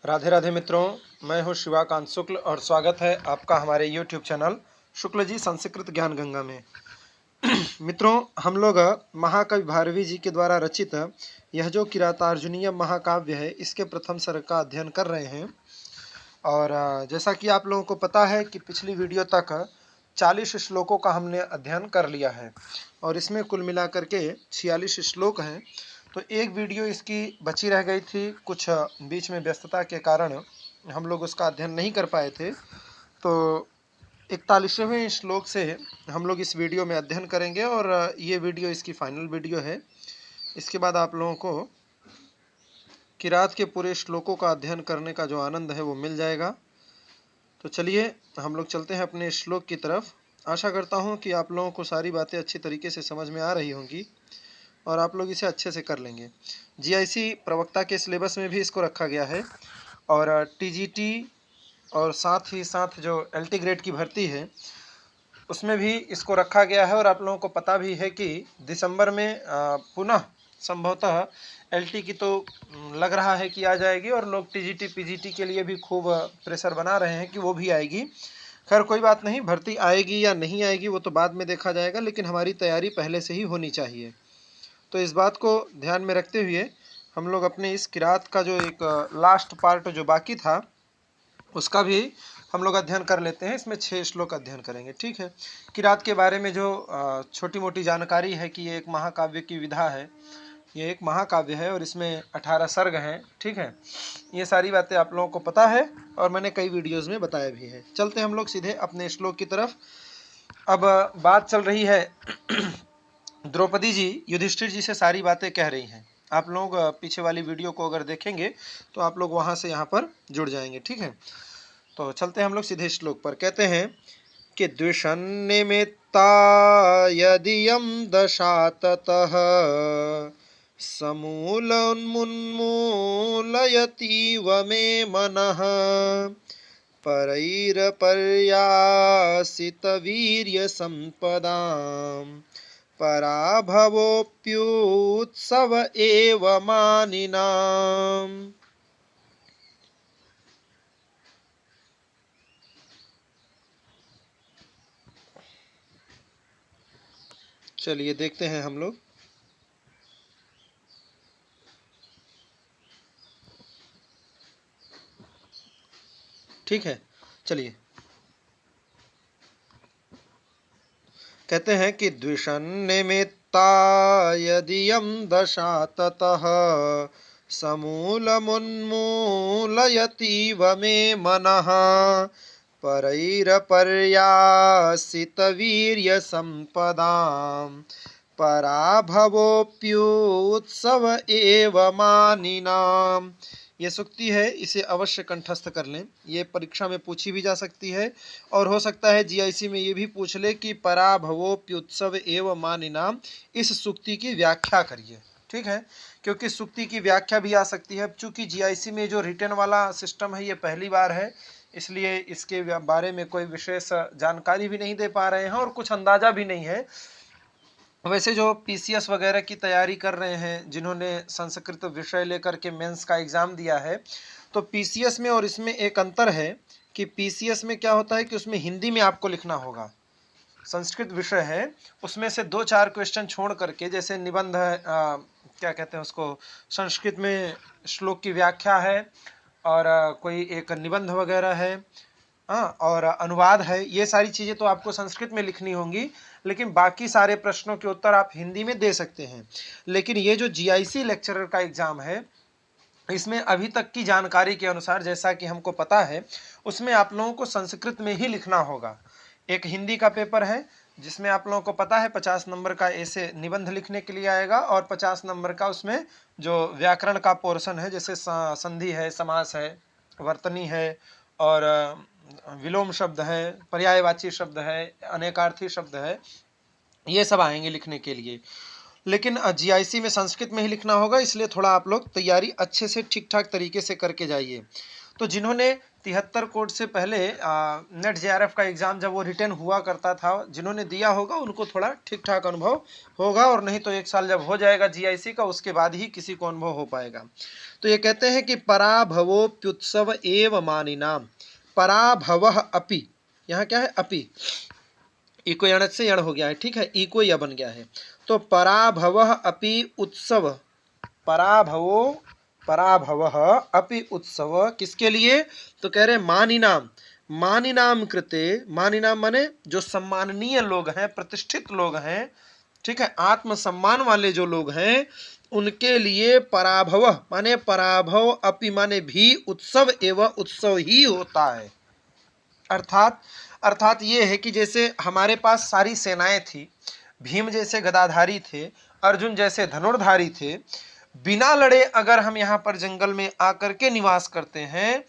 राधे राधे मित्रों, मैं हूं शिवाकांत शुक्ल और स्वागत है आपका हमारे YouTube चैनल शुक्ल जी संस्कृत ज्ञान गंगा में। मित्रों, हम लोग महाकवि भारवी जी के द्वारा रचित यह जो किरातार्जुनीय महाकाव्य है, इसके प्रथम सर्ग का अध्ययन कर रहे हैं। और जैसा कि आप लोगों को पता है कि पिछली वीडियो तक 40 श्लोकों का हमने अध्ययन कर लिया है और इसमें कुल मिलाकर के 46 श्लोक हैं। तो एक वीडियो इसकी बची रह गई थी, कुछ बीच में व्यस्तता के कारण हम लोग उसका अध्ययन नहीं कर पाए थे। तो 41वें श्लोक से हम लोग इस वीडियो में अध्ययन करेंगे और ये वीडियो इसकी फाइनल वीडियो है। इसके बाद आप लोगों को किरात के पूरे श्लोकों का अध्ययन करने का जो आनंद है वो मिल जाएगा। तो चलिए हम लोग चलते हैं अपने श्लोक की तरफ। आशा करता हूँ कि आप लोगों को सारी बातें अच्छी तरीके से समझ में आ रही होंगी और आप लोग इसे अच्छे से कर लेंगे। जीआईसी प्रवक्ता के सिलेबस में भी इसको रखा गया है और टीजीटी और साथ ही साथ जो एलटी ग्रेड की भर्ती है उसमें भी इसको रखा गया है। और आप लोगों को पता भी है कि दिसंबर में पुनः संभवतः एलटी की तो लग रहा है कि आ जाएगी और लोग टीजीटी पीजीटी के लिए भी खूब प्रेशर बना रहे हैं कि वो भी आएगी। खैर कोई बात नहीं, भर्ती आएगी या नहीं आएगी वो तो बाद में देखा जाएगा, लेकिन हमारी तैयारी पहले से ही होनी चाहिए। तो इस बात को ध्यान में रखते हुए हम लोग अपने इस किरात का जो एक लास्ट पार्ट जो बाकी था उसका भी हम लोग अध्ययन कर लेते हैं। इसमें 6 श्लोक अध्ययन करेंगे, ठीक है। किरात के बारे में जो छोटी मोटी जानकारी है कि ये एक महाकाव्य की विधा है, ये एक महाकाव्य है और इसमें 18 सर्ग हैं, ठीक है। ये सारी बातें आप लोगों को पता है और मैंने कई वीडियोज़ में बताया भी है। चलते हम लोग सीधे अपने श्लोक की तरफ। अब बात चल रही है द्रौपदी जी युधिष्ठिर जी से सारी बातें कह रही हैं। आप लोग पीछे वाली वीडियो को अगर देखेंगे तो आप लोग वहाँ से यहाँ पर जुड़ जाएंगे, ठीक है। तो चलते हैं हम लोग सीधे श्लोक पर। कहते हैं कि द्विषन्निमित्ता यदियं दशाततः समूलोन्मूलयतीव मे मनः परैरपर्यासितवीर्यसम्पदाम् पराभवोऽप्युत्सव एव मानिनाम्। चलिए देखते हैं हम लोग। ठीक है, चलिए। कहते हैं कि द्विषन्निमित्ता यदियं दशाततः समूलमुन्मूलयतीव मे मनः परैरपर्यासितवीर्यसम्पदाम् पराभवोऽप्युत्सव एव मानिनाम्। ये सूक्ति है, इसे अवश्य कंठस्थ कर लें। ये परीक्षा में पूछी भी जा सकती है और हो सकता है जीआईसी में ये भी पूछ ले कि पराभवोप्युत्सव एव मानिनाम, इस सूक्ति की व्याख्या करिए, ठीक है। क्योंकि सूक्ति की व्याख्या भी आ सकती है। चूंकि जीआईसी में जो रिटन वाला सिस्टम है ये पहली बार है, इसलिए इसके बारे में कोई विशेष जानकारी भी नहीं दे पा रहे हैं और कुछ अंदाजा भी नहीं है। वैसे जो पीसीएस वगैरह की तैयारी कर रहे हैं, जिन्होंने संस्कृत विषय लेकर के मेंस का एग्ज़ाम दिया है, तो पीसीएस में और इसमें एक अंतर है कि पीसीएस में क्या होता है कि उसमें हिंदी में आपको लिखना होगा। संस्कृत विषय है, उसमें से 2-4 क्वेश्चन छोड़ करके, जैसे निबंध है, क्या कहते हैं उसको, संस्कृत में श्लोक की व्याख्या है और कोई एक निबंध वगैरह है, हाँ, और अनुवाद है। ये सारी चीज़ें तो आपको संस्कृत में लिखनी होंगी, लेकिन बाकी सारे प्रश्नों के उत्तर आप हिंदी में दे सकते हैं। लेकिन ये जो जीआईसी लेक्चरर का एग्ज़ाम है, इसमें अभी तक की जानकारी के अनुसार, जैसा कि हमको पता है, उसमें आप लोगों को संस्कृत में ही लिखना होगा। एक हिंदी का पेपर है जिसमें आप लोगों को पता है 50 नंबर का ऐसे निबंध लिखने के लिए आएगा और 50 नंबर का उसमें जो व्याकरण का पोर्शन है, जैसे संधि है, समास है, वर्तनी है और विलोम शब्द है, पर्यायवाची शब्द है, अनेकार्थी शब्द है, ये सब आएंगे लिखने के लिए। लेकिन जीआईसी में संस्कृत में ही लिखना होगा, इसलिए थोड़ा आप लोग तैयारी अच्छे से ठीक ठाक तरीके से करके जाइए। तो जिन्होंने 73 कोड से पहले नेट जेआरएफ का एग्जाम जब वो रिटर्न हुआ करता था, जिन्होंने दिया होगा उनको थोड़ा ठीक ठाक अनुभव होगा, और नहीं तो 1 साल जब हो जाएगा जीआईसी का उसके बाद ही किसी को अनुभव हो पाएगा। तो ये कहते हैं कि पराभवोप्युत्सव एव मानिनाम, पराभवः अपि, यहाँ क्या है अपि, इको यण से यण हो गया है, ठीक है, इको या बन गया है। तो पराभवः अपि उत्सव, पराभवो पराभवः अपि उत्सव किसके लिए, तो कह रहे मानिनाम, मानिनाम कृते, मानिनाम माने जो सम्माननीय लोग हैं, प्रतिष्ठित लोग हैं, ठीक है, आत्मसम्मान वाले जो लोग हैं, उनके लिए पराभव माने पराभव अपि माने भी उत्सव एवं उत्सव ही होता है। अर्थात ये है कि जैसे हमारे पास सारी सेनाएं थी, भीम जैसे गदाधारी थे, अर्जुन जैसे धनुर्धारी थे, बिना लड़े अगर हम यहाँ पर जंगल में आकर के निवास करते हैं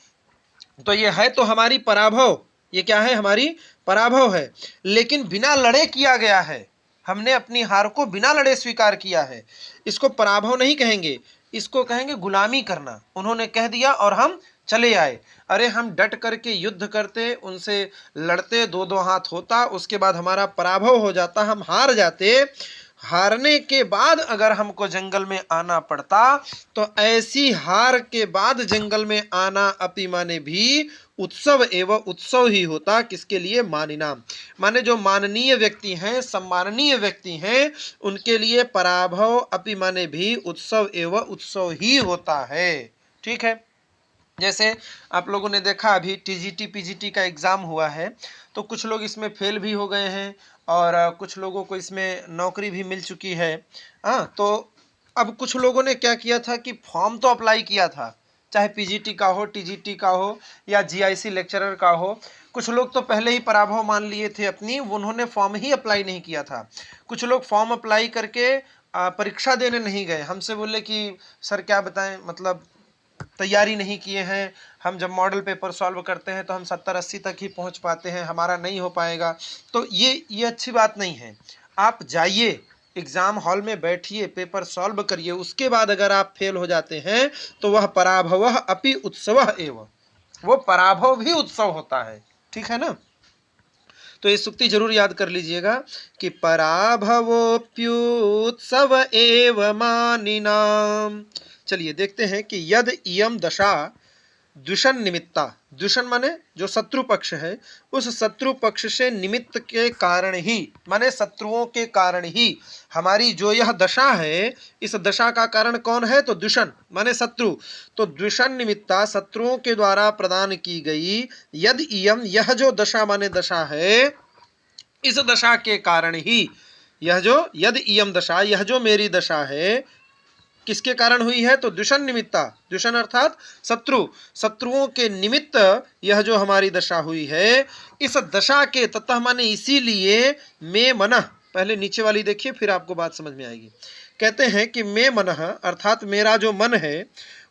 तो ये है तो हमारी पराभव, ये क्या है, हमारी पराभव है। लेकिन बिना लड़े किया गया है, हमने अपनी हार को बिना लड़े स्वीकार किया है, इसको पराभव नहीं कहेंगे, इसको कहेंगे गुलामी करना। उन्होंने कह दिया और हम चले आए। अरे हम डट करके युद्ध करते, उनसे लड़ते, 2-2 हाथ होता, उसके बाद हमारा पराभव हो जाता, हम हार जाते, हारने के बाद अगर हमको जंगल में आना पड़ता तो ऐसी हार के बाद जंगल में आना अपि माने भी उत्सव एवं उत्सव ही होता। किसके लिए, मानिनाम माने जो माननीय व्यक्ति हैं, सम्माननीय व्यक्ति हैं, उनके लिए पराभव अपि माने भी उत्सव एवं उत्सव ही होता है। ठीक है, जैसे आप लोगों ने देखा अभी टीजीटी पीजीटी का एग्ज़ाम हुआ है, तो कुछ लोग इसमें फेल भी हो गए हैं और कुछ लोगों को इसमें नौकरी भी मिल चुकी है। हाँ, तो अब कुछ लोगों ने क्या किया था कि फॉर्म तो अप्लाई किया था, चाहे पीजीटी का हो, टीजीटी का हो या जीआईसी लेक्चरर का हो। कुछ लोग तो पहले ही पराभव मान लिए थे अपनी, उन्होंने फॉर्म ही अप्लाई नहीं किया था। कुछ लोग फॉर्म अप्लाई करके परीक्षा देने नहीं गए, हमसे बोले कि सर क्या बताएं, मतलब तैयारी नहीं किए हैं, हम जब मॉडल पेपर सॉल्व करते हैं तो हम 70-80 तक ही पहुंच पाते हैं, हमारा नहीं हो पाएगा। तो ये अच्छी बात नहीं है। आप जाइए, एग्ज़ाम हॉल में बैठिए, पेपर सॉल्व करिए, उसके बाद अगर आप फेल हो जाते हैं तो वह पराभव अपि उत्सव एवं, वो पराभव भी उत्सव होता है। ठीक है ना, तो ये सूक्ति जरूर याद कर लीजिएगा कि पराभवोप्युत्सव एव मानिनाम। चलिए देखते हैं कि यद इयम दशा द्विषण निमित्ता, द्विषण माने जो शत्रु पक्ष है, उस शत्रु पक्ष से निमित्त के कारण ही माने शत्रुओं के कारण ही हमारी जो यह दशा है, इस दशा का कारण कौन है, तो द्विषण माने शत्रु। तो द्विषण निमित्ता शत्रुओं के द्वारा प्रदान की गई यद इयम, यह जो दशा माने दशा है, इस दशा के कारण ही यह जो यद इयम दशा, यह जो मेरी दशा है, किसके कारण हुई है, तो द्विषण निमित्ता, द्विषण अर्थात शत्रु, शत्रुओं के निमित्त यह जो हमारी दशा हुई है, इस दशा के ततः माने इसीलिए मैं मनः, पहले नीचे वाली देखिए फिर आपको बात समझ में आएगी। कहते हैं कि मैं मनः अर्थात मेरा जो मन है,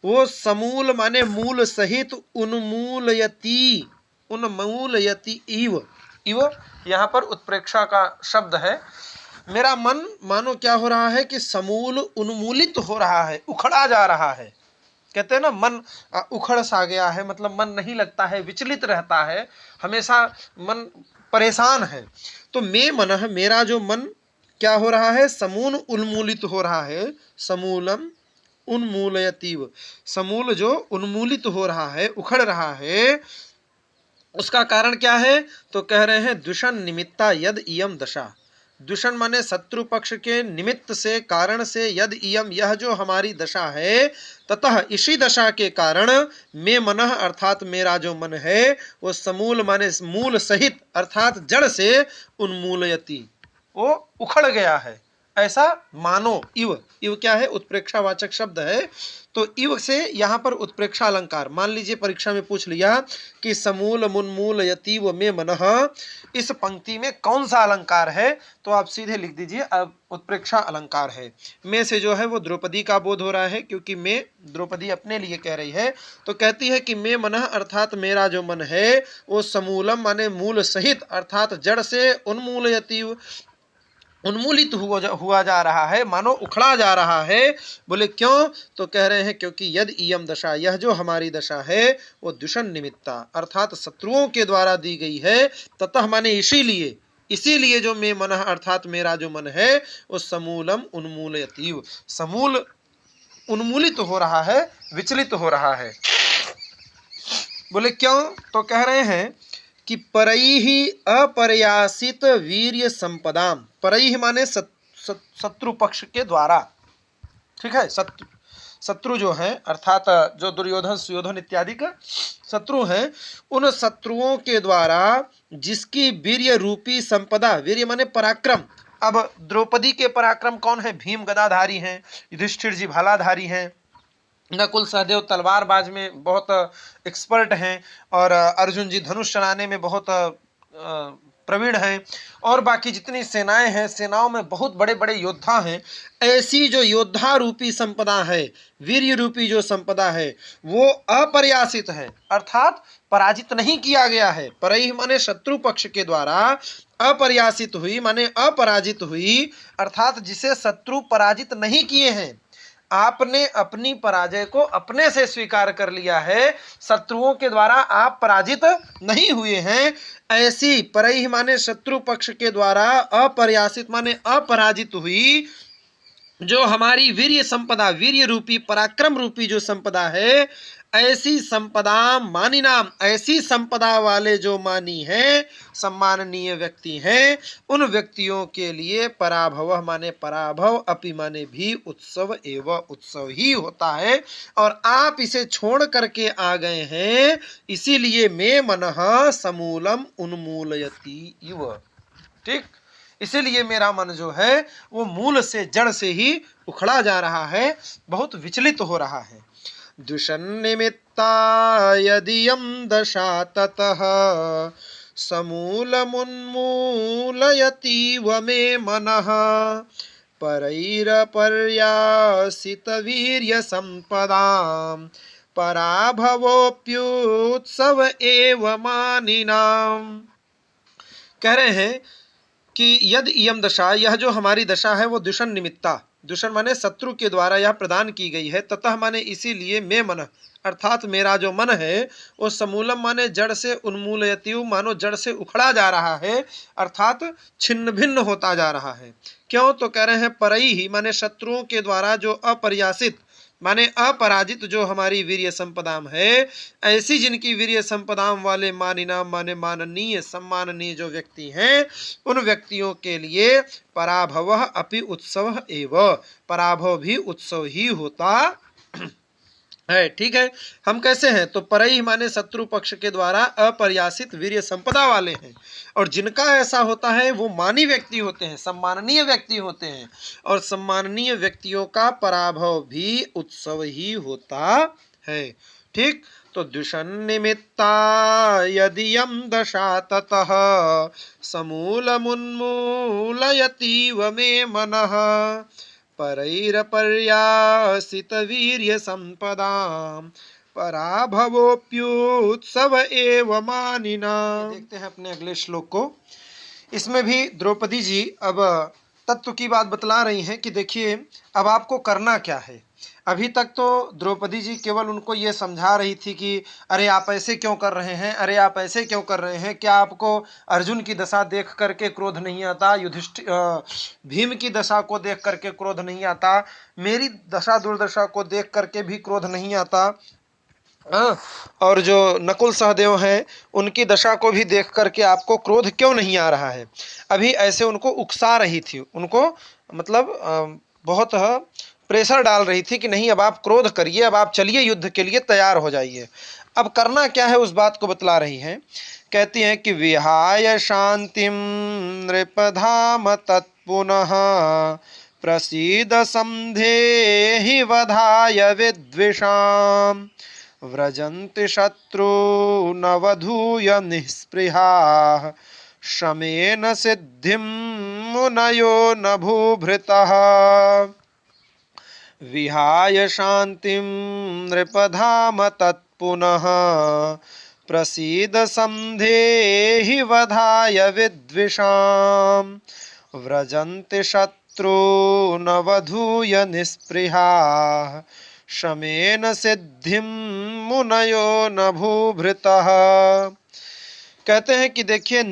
वो समूल माने मूल सहित उन्मूलयति, उन्मूलयति इव, इव यहाँ पर उत्प्रेक्षा का शब्द है। मेरा मन मानो क्या हो रहा है कि समूल उन्मूलित हो रहा है, उखड़ा जा रहा है। कहते हैं ना मन उखड़ सा गया है, मतलब मन नहीं लगता है, विचलित रहता है, हमेशा मन परेशान है। तो मैं मन, मेरा जो मन क्या हो रहा है, समूल उन्मूलित हो रहा है, समूलम उन्मूलयतीव, समूल जो उन्मूलित हो रहा है, उखड़ रहा है, उसका कारण क्या है, तो कह रहे हैं द्विषण निमित्ता यद इयम दशा, द्विषण माने शत्रु पक्ष के निमित्त से, कारण से, यद इयम यह जो हमारी दशा है, ततः इसी दशा के कारण मैं मनः अर्थात मेरा जो मन है, वो समूल माने मूल सहित अर्थात जड़ से उन्मूलयति, वो उखड़ गया है, ऐसा मानो। इव, इव क्या है, उत्प्रेक्षावाचक शब्द है। तो इव से यहाँ पर उत्प्रेक्षा अलंकार, मान लीजिए परीक्षा में पूछ लिया कि समूल मुन्मूलयति व में मनः, इस पंक्ति में कौन सा अलंकार है, तो आप सीधे लिख दीजिए अब उत्प्रेक्षा अलंकार है। मैं से जो है वो द्रौपदी का बोध हो रहा है, क्योंकि मैं द्रौपदी अपने लिए कह रही है, तो कहती है कि मैं मनः अर्थात मेरा जो मन है, वो समूलम माने मूल सहित अर्थात जड़ से, उन्मूलयति उन्मूलित हुआ जा रहा है, मानो उखड़ा जा रहा है। बोले क्यों? तो कह रहे हैं क्योंकि यद इयम दशा, यह जो हमारी दशा है वो दूषण निमित्ता अर्थात शत्रुओं के द्वारा दी गई है। ततः माने इसीलिए, इसीलिए जो मे मन अर्थात मेरा जो मन है वो समूलम उन्मूलयतीव, समूल उन्मूलित हो रहा है, विचलित हो रहा है। बोले क्यों? तो कह रहे हैं कि परैहि अपर्यासित वीर्य संपदाम, परैहि माने शत्रु पक्ष के द्वारा, ठीक है। शत्रु जो है अर्थात जो दुर्योधन सुयोधन इत्यादि का शत्रु हैं, उन शत्रुओं के द्वारा जिसकी वीर्य रूपी संपदा, वीर्य माने पराक्रम। अब द्रौपदी के पराक्रम कौन है? भीम गदाधारी हैं, युधिष्ठिर जी भालाधारी हैं, नकुल सहदेव तलवारबाज में बहुत एक्सपर्ट हैं, और अर्जुन जी धनुष चलाने में बहुत प्रवीण हैं, और बाकी जितनी सेनाएं हैं, सेनाओं में बहुत बड़े बड़े योद्धा हैं। ऐसी जो योद्धा रूपी संपदा है, वीर्य रूपी जो संपदा है, वो अपर्यासित है अर्थात पराजित नहीं किया गया है। परैहि माने शत्रु पक्ष के द्वारा, अपर्यासित हुई माने अपराजित हुई अर्थात जिसे शत्रु पराजित नहीं किए हैं। आपने अपनी पराजय को अपने से स्वीकार कर लिया है, शत्रुओं के द्वारा आप पराजित नहीं हुए हैं। ऐसी परैहि माने शत्रु पक्ष के द्वारा, अपर्यासित माने अपराजित हुई जो हमारी वीर्य संपदा, वीर्य रूपी पराक्रम रूपी जो संपदा है, ऐसी संपदा मानी नाम, ऐसी संपदा वाले जो मानी हैं, सम्माननीय व्यक्ति हैं, उन व्यक्तियों के लिए पराभव माने पराभव, अपि माने भी उत्सव एवं उत्सव ही होता है। और आप इसे छोड़ करके आ गए हैं, इसीलिए मे मनः समूलम उन्मूलयति इव, ठीक। इसीलिए मेरा मन जो है वो मूल से, जड़ से ही उखड़ा जा रहा है, बहुत विचलित हो रहा है। दुषन्निमित्ता यदियं दशा ततः समूलमुन्मूलयतीव मे मनः परैरपर्यासितवीर्यसम्पदां पराभवोऽप्युत्सव एव मानिनाम्। कह रहे हैं कि यद इयम दशा, यह जो हमारी दशा है वो दूषण निमित्ता, दूषण माने शत्रु के द्वारा यह प्रदान की गई है। ततः माने इसीलिए मे मन अर्थात मेरा जो मन है वो समूलम माने जड़ से, उन्मूलयतिव मानो जड़ से उखड़ा जा रहा है अर्थात छिन्न भिन्न होता जा रहा है। क्यों? तो कह रहे हैं परैहि माने शत्रुओं के द्वारा जो अपर्यासित माने अपराजित जो हमारी वीर्य संपदाम है, ऐसी जिनकी वीर्य संपदाम वाले मानिनाम माने माननीय सम्माननीय जो व्यक्ति हैं, उन व्यक्तियों के लिए पराभव अपि उत्सव एव, पराभव भी उत्सव ही होता है, ठीक है। हम कैसे हैं? तो परैहि माने शत्रु पक्ष के द्वारा अपर्यासित वीर्य संपदा वाले हैं, और जिनका ऐसा होता है वो मानी व्यक्ति होते हैं, सम्माननीय व्यक्ति होते हैं, और सम्माननीय व्यक्तियों का पराभव भी उत्सव ही होता है, ठीक। तो दुषन्निमित्ता यदियं दशा ततः समूलमुन्मूलयतीव मे मनः परैरपर्यासितवीर्यसम्पदां पराभवोऽप्युत्सव एव मानिनाम्। देखते हैं अपने अगले श्लोक को। इसमें भी द्रौपदी जी अब तत्व की बात बतला रही हैं कि देखिए अब आपको करना क्या है। अभी तक तो द्रौपदी जी केवल उनको ये समझा रही थी कि अरे आप ऐसे क्यों कर रहे हैं, अरे आप ऐसे क्यों कर रहे हैं, क्या आपको अर्जुन की दशा देख करके क्रोध नहीं आता, युधिष्ठिर भीम की दशा को देख करके क्रोध नहीं आता, मेरी दशा दुर्दशा को देख करके भी क्रोध नहीं आता, और जो नकुल सहदेव हैं उनकी दशा को भी देख करके आपको क्रोध क्यों नहीं आ रहा है। अभी ऐसे उनको उकसा रही थी, उनको मतलब बहुत प्रेशर डाल रही थी कि नहीं अब आप क्रोध करिए, अब आप चलिए युद्ध के लिए तैयार हो जाइए। अब करना क्या है उस बात को बतला रही हैं। कहती हैं कि विहाय शांतिम नृपधाम तत्पुनः प्रसीद संधेहि वधाय विद्विषाम् व्रजन्ति शत्रु नवधूय निःस्पृहाः शमेन सिद्धिं मुनयो न भूभृतः। विहाय शांतिं नृपधाम तत्पुनः प्रसीद संधेहि वधाय विद्विषाम् व्रजन्ति शत्रूनवधूय निःस्पृहाः शमेन सिद्धिं मुनयो न भूभृतः। कहते हैं कि देखिए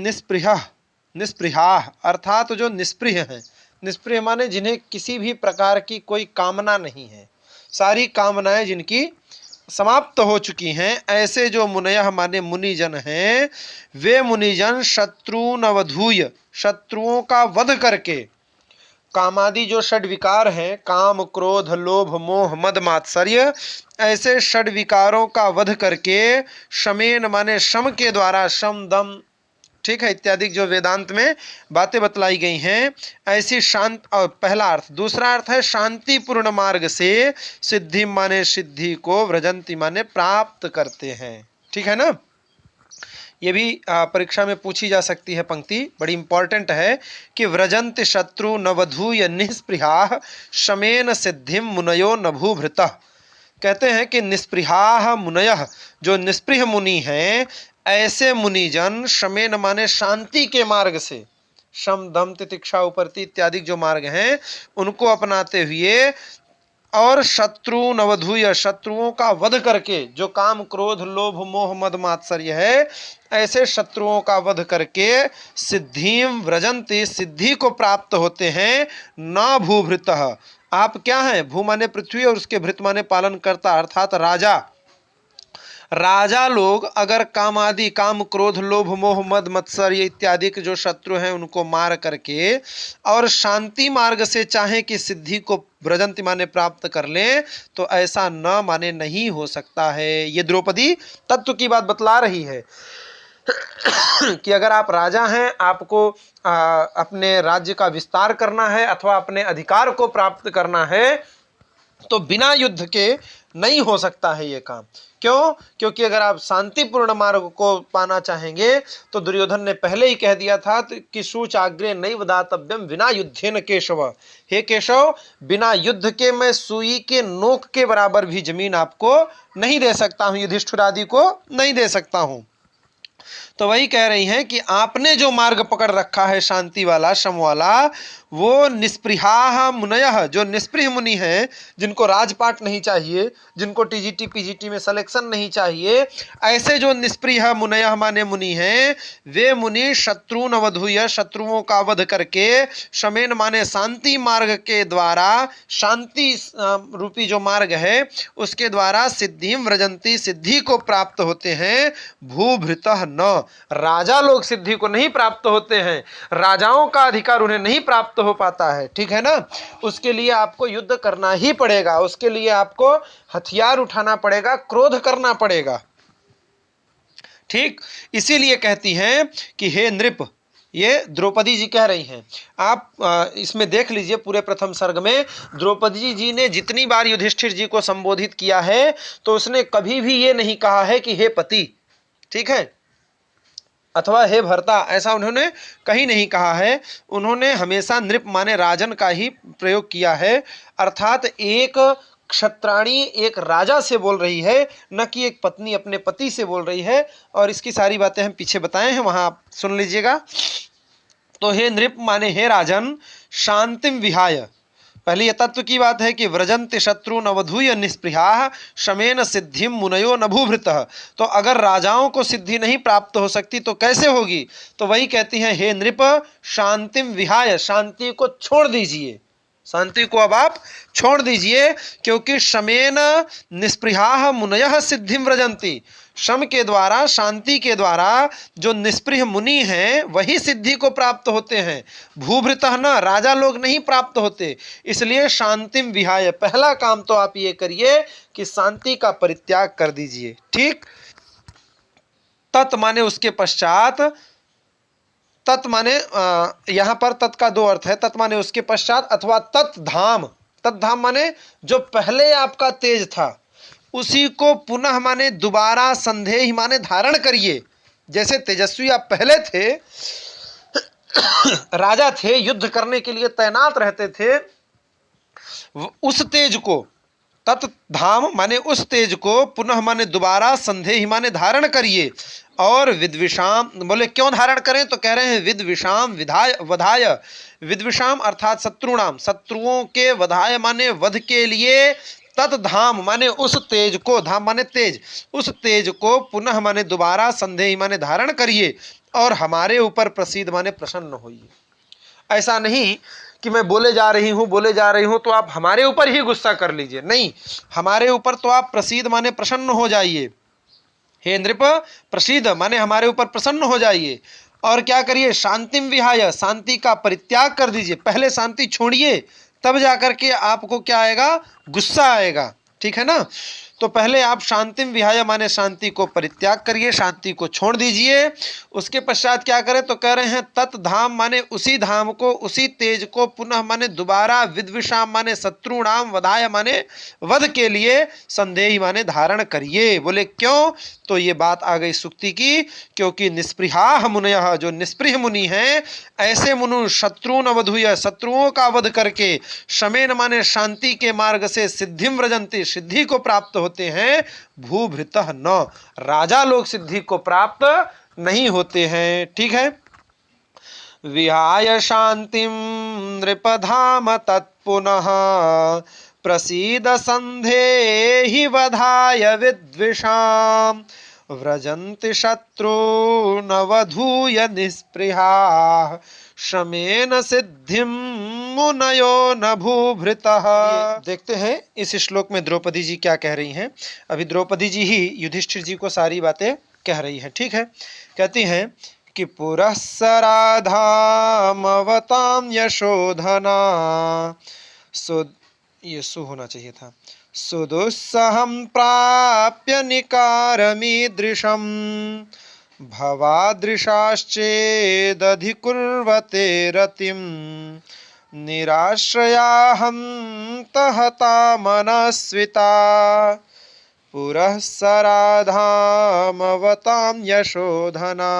निस्पृहाः अर्थात जो निष्पृह हैं, निष्पृह माने जिन्हें किसी भी प्रकार की कोई कामना नहीं है, सारी कामनाएं जिनकी समाप्त हो चुकी हैं, ऐसे जो मुनयः माने मुनिजन हैं, वे मुनिजन शत्रूनवधूय शत्रुओं का वध करके, कामादि जो षड विकार हैं, काम क्रोध लोभ मोह मद मात्सर्य, ऐसे षड विकारों का वध करके, शमेन माने शम के द्वारा, शम दम ठीक है इत्यादि जो वेदांत में बातें बतलाई गई हैं, ऐसी शांत पहला अर्थ। दूसरा अर्थ है शांतिपूर्ण मार्ग से सिद्धि माने सिद्धि को, व्रजंती माने प्राप्त करते हैं। ठीक है ना, ये भी परीक्षा में पूछी जा सकती है पंक्ति, बड़ी इंपॉर्टेंट है कि व्रजंत शत्रु नवधूय निःस्पृहाः शमेन सिद्धिम मुनयो न भूभृतः। कहते हैं कि निःस्पृहाः मुनयः, जो निष्पृह मुनि हैं, ऐसे मुनिजन शमेन माने शांति के मार्ग से, शम दम तितिक्षा उपरति इत्यादि जो मार्ग हैं उनको अपनाते हुए, और शत्रु नवधूय शत्रुओं का वध करके, जो काम क्रोध लोभ मोह मद मात्सर्य है, ऐसे शत्रुओं का वध करके सिद्धिम व्रजंती सिद्धि को प्राप्त होते हैं। न भूभृतः, आप क्या हैं, भू माने पृथ्वी और उसके भृत माने पालन करता अर्थात राजा। राजा लोग अगर काम आदि, काम क्रोध लोभ मोह मद मत्सर्य इत्यादि के जो शत्रु हैं उनको मार करके और शांति मार्ग से चाहे कि सिद्धि को व्रजंती माने प्राप्त कर लें, तो ऐसा न माने नहीं हो सकता है। ये द्रौपदी तत्व की बात बतला रही है कि अगर आप राजा हैं, आपको अपने राज्य का विस्तार करना है अथवा अपने अधिकार को प्राप्त करना है, तो बिना युद्ध के नहीं हो सकता है ये काम। क्यों? क्योंकि अगर आप शांतिपूर्ण मार्ग को पाना चाहेंगे तो दुर्योधन ने पहले ही कह दिया था कि सूचाग्रे नैव दातव्यम विना युद्धेन केशव। हे केशव, बिना युद्ध के मैं सुई के नोक के बराबर भी जमीन आपको नहीं दे सकता हूं, युधिष्ठिर आदि को नहीं दे सकता हूं। तो वही कह रही हैं कि आपने जो मार्ग पकड़ रखा है शांति वाला, शम वाला, वो निष्पृहाः मुनयः, जो निष्पृह मुनि हैं, जिनको राजपाट नहीं चाहिए, जिनको टीजीटी पीजीटी में सिलेक्शन नहीं चाहिए, ऐसे जो निष्पृह मुनयः माने मुनि हैं, वे मुनि शत्रुन वधूय शत्रुओं का वध करके, शमेन माने शांति मार्ग के द्वारा, शांति रूपी जो मार्ग है उसके द्वारा सिद्धिम व्रजंती सिद्धि को प्राप्त होते हैं। भूभृतः न, राजा लोग सिद्धि को नहीं प्राप्त होते हैं, राजाओं का अधिकार उन्हें नहीं प्राप्त हो पाता है। ठीक है ना, उसके लिए आपको युद्ध करना ही पड़ेगा, उसके लिए आपको हथियार उठाना पड़ेगा, क्रोध करना पड़ेगा। ठीक, इसीलिए कहती हैं कि हे नृप, ये द्रौपदी जी कह रही हैं। आप इसमें देख लीजिए पूरे प्रथम सर्ग में द्रौपदी जी ने जितनी बार युधिष्ठिर जी को संबोधित किया है तो उसने कभी भी ये नहीं कहा है कि हे पति, ठीक है, अथवा हे भर्ता, ऐसा उन्होंने कहीं नहीं कहा है। उन्होंने हमेशा नृप माने राजन का ही प्रयोग किया है, अर्थात एक क्षत्राणी एक राजा से बोल रही है, न कि एक पत्नी अपने पति से बोल रही है। और इसकी सारी बातें हम पीछे बताए हैं, वहां आप सुन लीजिएगा। तो हे नृप माने हे राजन, शांतिम विहाय, पहले यह तत्व की बात है कि व्रजंति शत्रु नवधूय निःस्पृहाः शमेन सिद्धिम मुनयो न भूभृतः। तो अगर राजाओं को सिद्धि नहीं प्राप्त हो सकती तो कैसे होगी? तो वही कहती हैं हे नृप, शांतिम विहाय, शांति को छोड़ दीजिए, शांति को अब आप छोड़ दीजिए, क्योंकि शमेन निःस्पृहाः मुनयः सिद्धिम व्रजंति, शम के द्वारा, शांति के द्वारा जो निष्पृह मुनि हैं वही सिद्धि को प्राप्त होते हैं। भूभृतः न, राजा लोग नहीं प्राप्त होते। इसलिए शांतिम विहाय, पहला काम तो आप ये करिए कि शांति का परित्याग कर दीजिए। ठीक, तत् माने उसके पश्चात, तत् माने यहां पर तत् का दो अर्थ है, तत् माने उसके पश्चात अथवा तत् धाम, तत् धाम माने जो पहले आपका तेज था उसी को पुनः माने दोबारा, संदेह माने धारण करिए। जैसे तेजस्वी आप पहले थे, राजा थे, युद्ध करने के लिए तैनात रहते थे, उस तेज को तत् धाम माने उस तेज को, पुनः माने दोबारा, संदेहि माने धारण करिए, और विद्विषाम, बोले क्यों धारण करें, तो कह रहे हैं विद्विषाम विधाय वधाय, विद्विषाम अर्थात शत्रुणाम, शत्रुओं के, वधाय माने वध के लिए, तत् धाम माने उस तेज को, धाम माने तेज, उस तेज को पुनः माने दोबारा, संदेही माने धारण करिए, और हमारे ऊपर प्रसीद माने प्रसन्न होइए। ऐसा नहीं कि मैं बोले जा रही हूं तो आप हमारे ऊपर ही गुस्सा कर लीजिए, नहीं, हमारे ऊपर तो आप प्रसीद माने प्रसन्न हो जाइए। हे नृप प्रसीद माने हमारे ऊपर प्रसन्न हो जाइए, और क्या करिए, शांतिम विहाय, शांति का परित्याग कर दीजिए, पहले शांति छोड़िए, तब जाकर के आपको क्या आएगा, गुस्सा आएगा, ठीक है ना। तो पहले आप शांतिम विहाय माने शांति को परित्याग करिए, शांति को छोड़ दीजिए। उसके पश्चात क्या करें, तो कह रहे हैं तत् धाम माने उसी धाम को, उसी तेज को, पुनः माने दोबारा, विद्विषाम माने शत्रुणाम, वधाय माने वध के लिए, संदेही माने धारण करिए। बोले क्यों, तो ये बात आ गई सुक्ति की, क्योंकि निस्पृहा मुनयः, जो निस्पृह मुनि हैं, ऐसे मुनु शत्रुन अवधूय, शत्रुओं का वध करके, शमेन माने शांति के मार्ग से, सिद्धिम व्रजंती, सिद्धि को प्राप्त होते हैं, भूभृतः न, राजा लोग सिद्धि को प्राप्त नहीं होते हैं, ठीक है। विहाय शांतिम नृपधाम तत्पुनः, प्रसीद संधेहि वधाय विद्विषाम, व्रजन्ति शत्रूनवधूय निस्पृहाः, शमेन सिद्धिं मुनयो न भूभृतः। देखते हैं इस श्लोक में द्रौपदी जी क्या कह रही हैं। अभी द्रौपदी जी ही युधिष्ठिर जी को सारी बातें कह रही हैं, ठीक है। कहती हैं कि पुरःसराधामवतां यशोधना, ये सु होना चाहिए था, सुदुस्सहं प्राप्य निकारमीदृशं, भवादृशाश्चेदधिकुर्वते रतिं, निराश्रयाहं तहता मनस्विता, पुरःसराधामवतां यशोधना,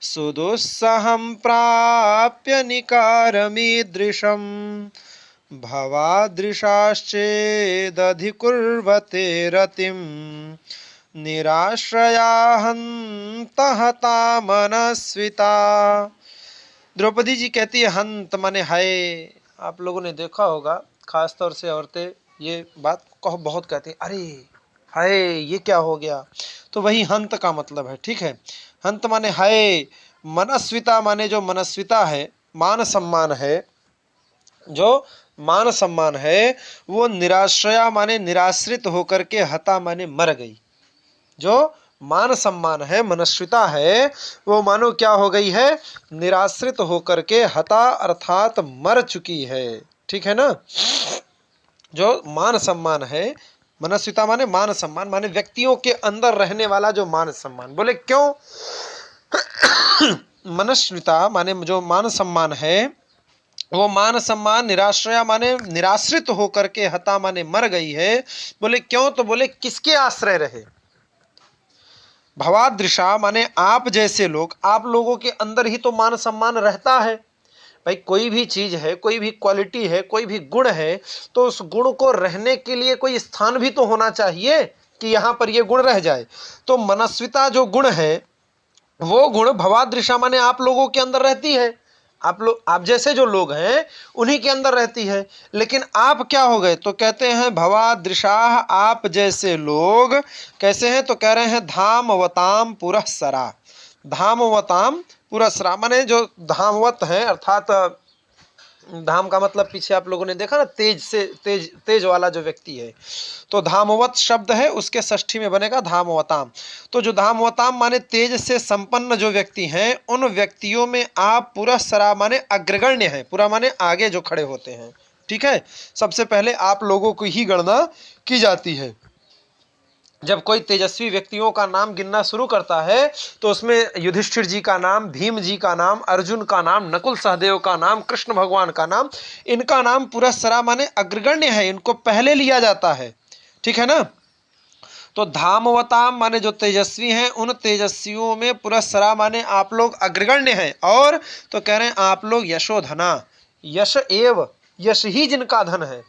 सुदुस्सहं प्राप्य निकारमीदृशं, भवादृशाश्चेदधिकुर्वते रतिं, निराश्रयाहं तहता मनस्विता। द्रौपदी जी कहती है हंत माने हाय। आप लोगों ने देखा होगा, खास तौर से औरतें ये बात कहो बहुत कहती हैं, अरे हाय ये क्या हो गया, तो वही हंत का मतलब है, ठीक है। हंत माने हाय, मनस्विता माने जो मनस्विता है, मान सम्मान है, जो मान सम्मान है, वो निराश्रया माने निराश्रित होकर के, हता माने मर गई। जो मान सम्मान है, मनस्विता है, वो मानो क्या हो गई है, निराश्रित होकर के, हता अर्थात मर चुकी है, ठीक है ना। जो मान सम्मान है, मनस्विता माने मान सम्मान, माने व्यक्तियों के अंदर रहने वाला जो मान सम्मान। बोले क्यों, मनस्विता माने जो मान सम्मान है, वो मान सम्मान, निराश्रया माने निराश्रित होकर के, हता माने मर गई है। बोले क्यों, तो बोले किसके आश्रय रहे, भवादृशा माने आप जैसे लोग, आप लोगों के अंदर ही तो मान सम्मान रहता है। भाई कोई भी चीज है, कोई भी क्वालिटी है, कोई भी गुण है, तो उस गुण को रहने के लिए कोई स्थान भी तो होना चाहिए कि यहाँ पर ये गुण रह जाए। तो मनस्विता जो गुण है, वो गुण भवादृशा माने आप लोगों के अंदर रहती है, आप जैसे जो लोग हैं उन्हीं के अंदर रहती है। लेकिन आप क्या हो गए, तो कहते हैं भवादृशाः, आप जैसे लोग कैसे हैं, तो कह रहे हैं धामवताम पुरःसरा। धामवताम पुरःसरा माने जो धामवत हैं, अर्थात धाम का मतलब पीछे आप लोगों ने देखा ना, तेज से तेज वाला जो व्यक्ति है, तो धामवत शब्द है, उसके षष्ठी में बनेगा धामवताम। तो जो धामवताम माने तेज से संपन्न जो व्यक्ति हैं, उन व्यक्तियों में आप पुरःसरा माने अग्रगण्य हैं, पूरा माने आगे जो खड़े होते हैं, ठीक है। सबसे पहले आप लोगों की ही गणना की जाती है। जब कोई तेजस्वी व्यक्तियों का नाम गिनना शुरू करता है, तो उसमें युधिष्ठिर जी का नाम, भीम जी का नाम, अर्जुन का नाम, नकुल सहदेव का नाम, कृष्ण भगवान का नाम, इनका नाम पुरःसरा माने अग्रगण्य है, इनको पहले लिया जाता है, ठीक है ना। तो धामवताम माने जो तेजस्वी हैं, उन तेजस्वियों में पुरःसरा माने आप लोग अग्रगण्य हैं। और तो कह रहे हैं आप लोग यशोधना, यश एव, यश ही जिनका धन है,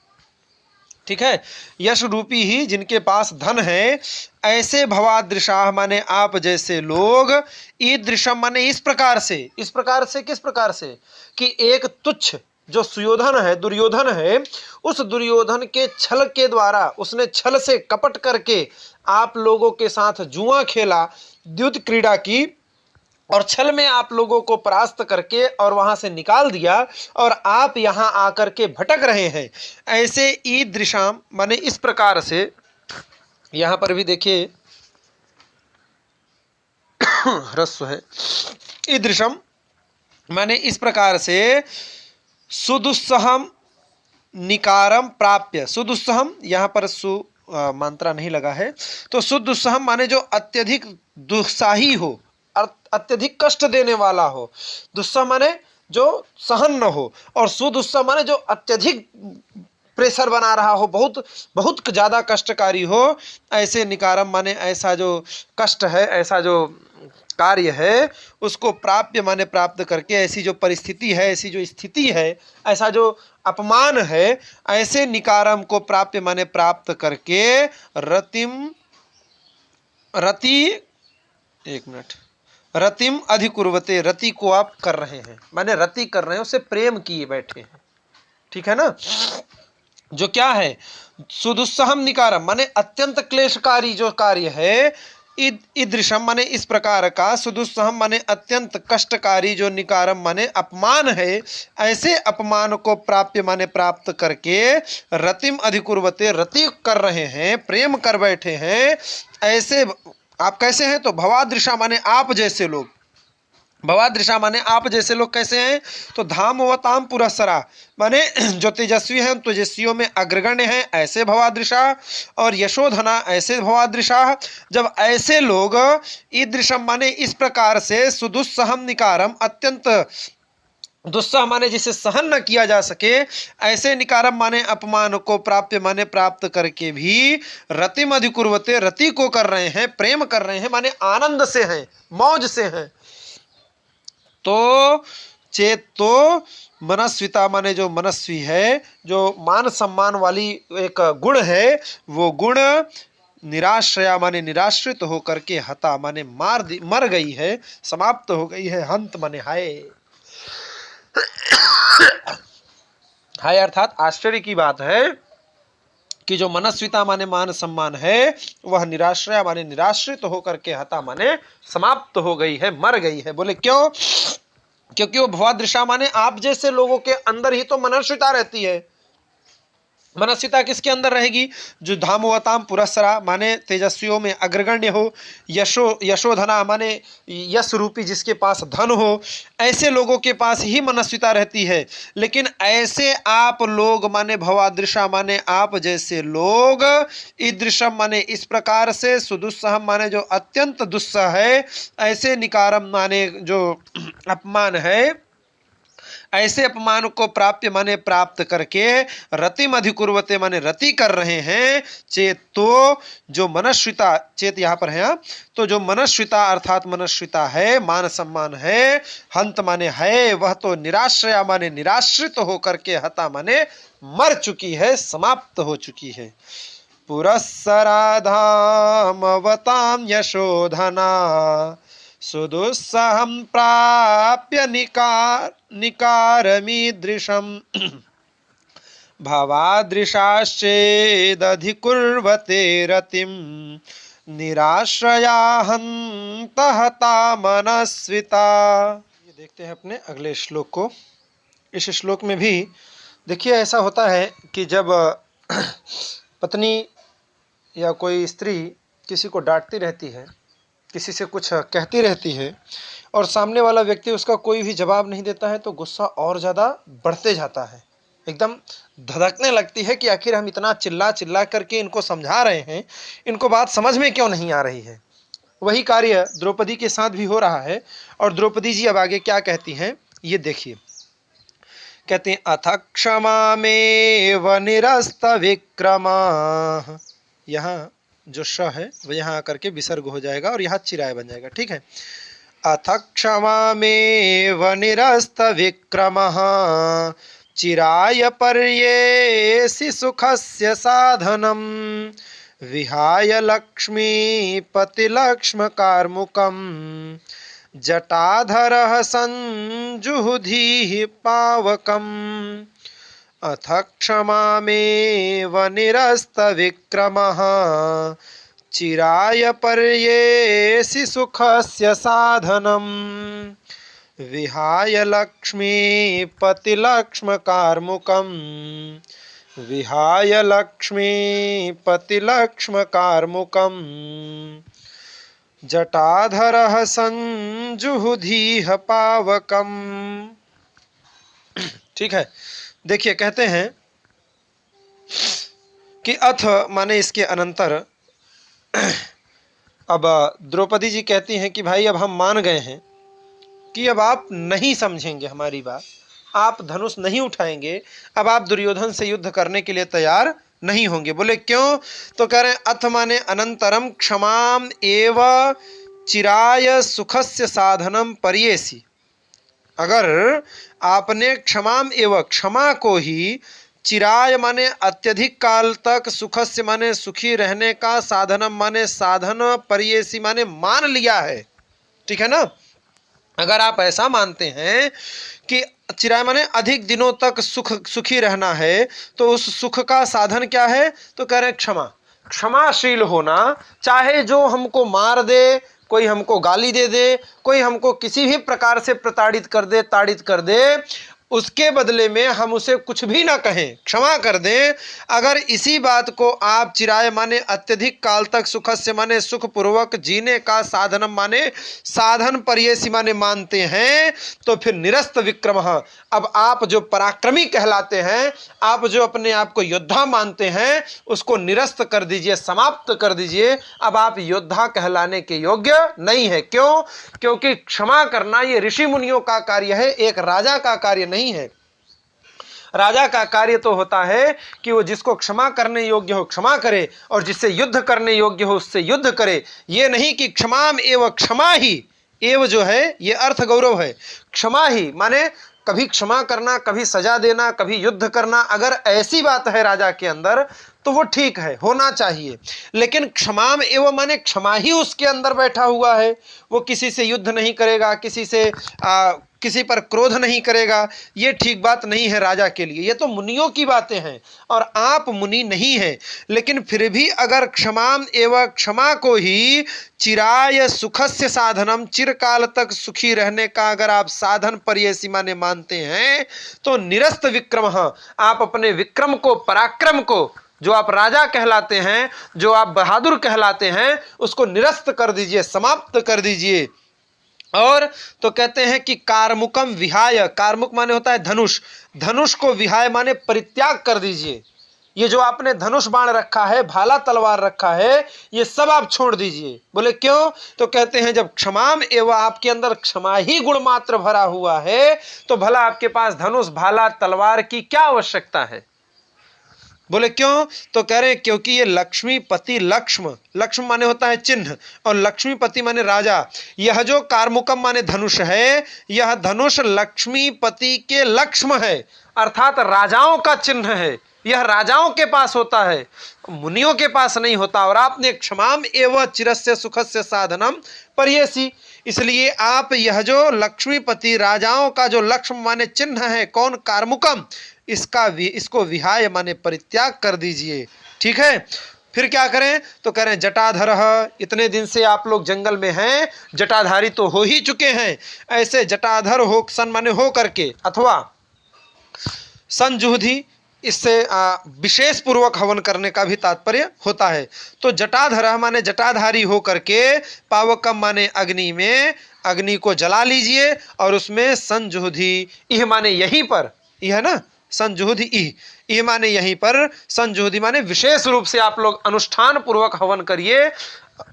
ठीक है, यश रूपी ही जिनके पास धन है, ऐसे भवादृशाह माने आप जैसे लोग, ईदृशम माने इस प्रकार से, इस प्रकार से किस प्रकार से कि एक तुच्छ जो सुयोधन है, दुर्योधन है, उस दुर्योधन के छल के द्वारा, उसने छल से कपट करके आप लोगों के साथ जुआ खेला, द्युत क्रीड़ा की, और छल में आप लोगों को परास्त करके और वहां से निकाल दिया, और आप यहां आकर के भटक रहे हैं। ऐसे ईदृशाम माने इस प्रकार से, यहां पर भी देखिए ह्रस्व है, ईदृशम माने इस प्रकार से, सुदुस्सहम निकारम प्राप्य, सुदुस्सहम यहां पर मात्रा नहीं लगा है, तो सुदुस्सहम माने जो अत्यधिक दुस्साही हो, अत्यधिक कष्ट देने वाला हो, दुस्सह माने जो सहन न हो, और सुदुस्सह माने जो अत्यधिक प्रेशर बना रहा हो, बहुत बहुत ज्यादा कष्टकारी हो। ऐसे निकारम माने ऐसा जो कष्ट है, ऐसा जो कार्य है, उसको प्राप्य माने प्राप्त करके, ऐसी जो परिस्थिति है, ऐसी जो स्थिति है, ऐसा जो अपमान है, ऐसे निकारम को प्राप्य माने प्राप्त करके, रतिम अधिकुर्वते, रति को आप कर रहे हैं, माने रति कर रहे हैं, उससे प्रेम किए बैठे हैं। ठीक है ना, जो क्या है, सुदुस्सहम निकारम माने अत्यंत क्लेशकारी जो कार्य है, ईदृशम माने इस प्रकार का, सुदुस्सहम माने अत्यंत कष्टकारी जो निकारम माने अपमान है, ऐसे अपमान को प्राप्य माने प्राप्त करके, रतिम अधिकुर्वते रति कर रहे हैं, प्रेम कर बैठे हैं। ऐसे आप कैसे हैं, तो भवादृशा माने आप जैसे लोग, भवादृशा माने आप जैसे लोग कैसे हैं, तो धामवताम पुरस्सरा माने जो तेजस्वी हैं, तेजस्वियों में अग्रगण्य हैं, ऐसे भवादृशा, और यशोधना ऐसे भवादृशा। जब ऐसे लोग, ईदृशम माने इस प्रकार से, सुदुस्सहम निकारम अत्यंत दुस्सह माने जिसे सहन न किया जा सके, ऐसे निकारम माने अपमान को प्राप्य माने प्राप्त करके भी, रतिम अधिकुर्वते रति को कर रहे हैं, प्रेम कर रहे हैं, माने आनंद से हैं, मौज से हैं। तो चेत तो मनस्विता माने जो मनस्वी है, जो मान सम्मान वाली एक गुण है, वो गुण निराश्रया माने निराश्रित होकर के, हता माने मर गई है, समाप्त हो गई है, हंत माने हाय, हाय अर्थात आश्चर्य की बात है कि जो मनस्विता माने मान सम्मान है, वह निराश्रया माने निराश्रित होकर के, हता माने समाप्त हो गई है, मर गई है। बोले क्यों, क्योंकि वो भवादृशा माने आप जैसे लोगों के अंदर ही तो मनस्विता रहती है। मनस्विता किसके अंदर रहेगी, जो धामवताम पुरस्सरा माने तेजस्वियों में अग्रगण्य हो, यशोधना माने यश रूपी जिसके पास धन हो, ऐसे लोगों के पास ही मनस्विता रहती है। लेकिन ऐसे आप लोग माने भवादृशा माने आप जैसे लोग, ईदृशम माने इस प्रकार से, सुदुस्सहम माने जो अत्यंत दुस्सह है, ऐसे निकारम माने जो अपमान है, ऐसे अपमान को प्राप्य माने प्राप्त करके, रतिम अधिकुर्वते माने रति कर रहे हैं। चेत तो जो मनस्विता, चेत यहाँ पर है, तो जो मनस्विता अर्थात मनस्विता है, मान सम्मान है, हंत माने है, वह तो निराश्रया माने निराश्रित होकर के, हता माने मर चुकी है, समाप्त हो चुकी है। पुरस्सरा धामवताम यशोधना, सुदुस्सहं प्राप्य निकारमीदृशं, भवादृशाश्चेदधिकुर्वते रतिं, निराश्रया हन्त हता मनस्विता। ये देखते हैं अपने अगले श्लोक को। इस श्लोक में भी देखिए ऐसा होता है कि जब पत्नी या कोई स्त्री किसी को डांटती रहती है, किसी से कुछ कहती रहती है, और सामने वाला व्यक्ति उसका कोई भी जवाब नहीं देता है, तो गुस्सा और ज़्यादा बढ़ते जाता है, एकदम धधकने लगती है कि आखिर हम इतना चिल्ला चिल्ला करके इनको समझा रहे हैं, इनको बात समझ में क्यों नहीं आ रही है। वही कार्य द्रौपदी के साथ भी हो रहा है। और द्रौपदी जी अब आगे क्या कहती हैं, ये देखिए, कहते हैं अथ क्षमा में व निरस्त विक्रमा, यहाँ जो श है वह यहाँ आकर के विसर्ग हो जाएगा और यहाँ चिराय बन जाएगा। ठीक है, अथ क्षमा में व निरस्त विक्रमः चिराय पर्येसि सुखस्य साधनं विहाय लक्ष्मीपतिलक्ष्मकार्मुकम् जटाधरः संजुहुधीः पावकम् अथ क्षमामेव निरस्तविक्रमः चिराय पर्येसि सुखस्य साधनं विहाय लक्ष्मीपतिलक्ष्मकार्मुकम् विहाय लक्ष्मीपतिलक्ष्मकार्मुकम् जटाधरः संजुहुधीः पावकम्। ठीक है, देखिए कहते हैं कि अथ माने इसके अनंतर अब द्रौपदी जी कहती हैं कि भाई अब हम मान गए हैं कि अब आप नहीं समझेंगे हमारी बात, आप धनुष नहीं उठाएंगे, अब आप दुर्योधन से युद्ध करने के लिए तैयार नहीं होंगे। बोले क्यों? तो कह रहे हैं अथ माने अनंतरम क्षमाम एव चिराय सुखस्य साधनम पर्येसि। अगर आपने क्षमाम एव क्षमा को ही चिराय माने अत्यधिक काल तक सुखस्य माने सुखी रहने का साधनम माने साधन पर्येसि माने मान लिया है, ठीक है ना। अगर आप ऐसा मानते हैं कि चिराय माने अधिक दिनों तक सुखी रहना है, तो उस सुख का साधन क्या है? तो कह रहे हैं क्षमा, क्षमाशील होना। चाहे जो हमको मार दे, कोई हमको गाली दे दे, कोई हमको किसी भी प्रकार से प्रताड़ित कर दे, ताड़ित कर दे, उसके बदले में हम उसे कुछ भी ना कहें, क्षमा कर दें। अगर इसी बात को आप चिराय माने अत्यधिक काल तक सुखस्य माने सुखपूर्वक जीने का साधन माने साधन पर्येसि माने मानते हैं, तो फिर निरस्त विक्रम, अब आप जो पराक्रमी कहलाते हैं, आप जो अपने आप को योद्धा मानते हैं, उसको निरस्त कर दीजिए, समाप्त कर दीजिए। अब आप योद्धा कहलाने के योग्य नहीं है। क्यों? क्योंकि क्षमा करना ये ऋषि मुनियों का कार्य है, एक राजा का कार्य नहीं है। राजा का कार्य तो होता है कि वो जिसको क्षमा करने योग्य हो क्षमा करे, और जिससे युद्ध करने योग्य हो उससे युद्ध करे। ये नहीं कि क्षमाम एवं क्षमा ही, एव जो है ये अर्थ गौरव है। क्षमा ही माने कभी क्षमा करना, कभी सजा देना, कभी युद्ध करना। अगर ऐसी बात है राजा के अंदर तो वो ठीक है, होना चाहिए। लेकिन क्षमाम एवं माने क्षमा ही उसके अंदर बैठा हुआ है। वो किसी से युद्ध नहीं करेगा, किसी पर क्रोध नहीं करेगा, ये ठीक बात नहीं है राजा के लिए। ये तो मुनियों की बातें हैं और आप मुनि नहीं हैं। लेकिन फिर भी अगर क्षमाम एवं क्षमा को ही चिराय सुखस्य साधनम, चिरकाल तक सुखी रहने का अगर आप साधन पर्येसि माने मानते हैं, तो निरस्त विक्रम, आप अपने विक्रम को, पराक्रम को, जो आप राजा कहलाते हैं, जो आप बहादुर कहलाते हैं, उसको निरस्त कर दीजिए, समाप्त कर दीजिए। और तो कहते हैं कि कारमुकम विहाय, कारमुक माने होता है धनुष, धनुष को विहाय माने परित्याग कर दीजिए। ये जो आपने धनुष बाण रखा है, भाला तलवार रखा है, ये सब आप छोड़ दीजिए। बोले क्यों? तो कहते हैं जब क्षमाम एवं आपके अंदर क्षमा ही गुण मात्र भरा हुआ है, तो भला आपके पास धनुष, भाला, तलवार की क्या आवश्यकता है? बोले क्यों? तो कह रहे हैं क्योंकि ये लक्ष्मीपति, लक्ष्म, लक्ष्म माने होता है चिन्ह, और लक्ष्मीपति माने राजा। यह जो कारमुकम माने धनुष है, यह धनुष लक्ष्मीपति के लक्ष्म है, अर्थात राजाओं का चिन्ह है। यह राजाओं के पास होता है, मुनियों के पास नहीं होता। और आपने क्षमाम एवं चिरस्य सुखस्य साधनम पर्येसि, इसलिए आप यह जो लक्ष्मीपति, राजाओं का जो लक्ष्म माने चिन्ह है, कौन? कारमुकम, इसको विहाय माने परित्याग कर दीजिए। ठीक है, फिर क्या करें? तो कह रहे हैं जटाधर, इतने दिन से आप लोग जंगल में हैं, जटाधारी तो हो ही चुके हैं। ऐसे जटाधर हो, सन माने हो करके, अथवा संजुहधि, इससे विशेष पूर्वक हवन करने का भी तात्पर्य होता है। तो जटाधर माने जटाधारी हो करके, पावकम माने अग्नि में, अग्नि को जला लीजिए, और उसमें संजुहधि, इह माने यहीं पर, यह है ना, संजुहधि इह माने यहीं पर, संजुहधि माने विशेष रूप से आप लोग अनुष्ठान पूर्वक हवन करिए।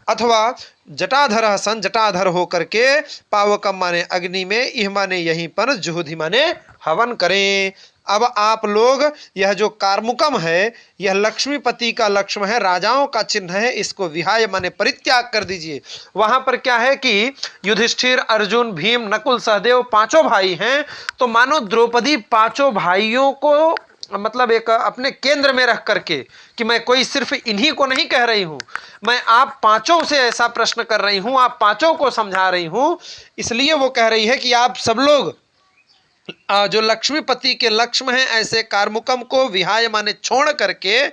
अथवा जटाधर सन, जटाधर हो करके, पावकम माने अग्नि में, इह माने यहीं पर, जुहुधि माने हवन करें। अब आप लोग यह जो कार्मुकम है, यह लक्ष्मीपति का लक्ष्म है, राजाओं का चिन्ह है, इसको विहाय माने परित्याग कर दीजिए। वहां पर क्या है कि युधिष्ठिर, अर्जुन, भीम, नकुल, सहदेव पांचों भाई हैं, तो मानो द्रौपदी पांचों भाइयों को मतलब एक अपने केंद्र में रख करके, कि मैं कोई सिर्फ इन्हीं को नहीं कह रही हूं, मैं आप पांचों से ऐसा प्रश्न कर रही हूं, आप पांचों को समझा रही हूं। इसलिए वो कह रही है कि आप सब लोग जो लक्ष्मीपति के लक्ष्म हैं, ऐसे कार्मुकम को विहाय माने छोड़ करके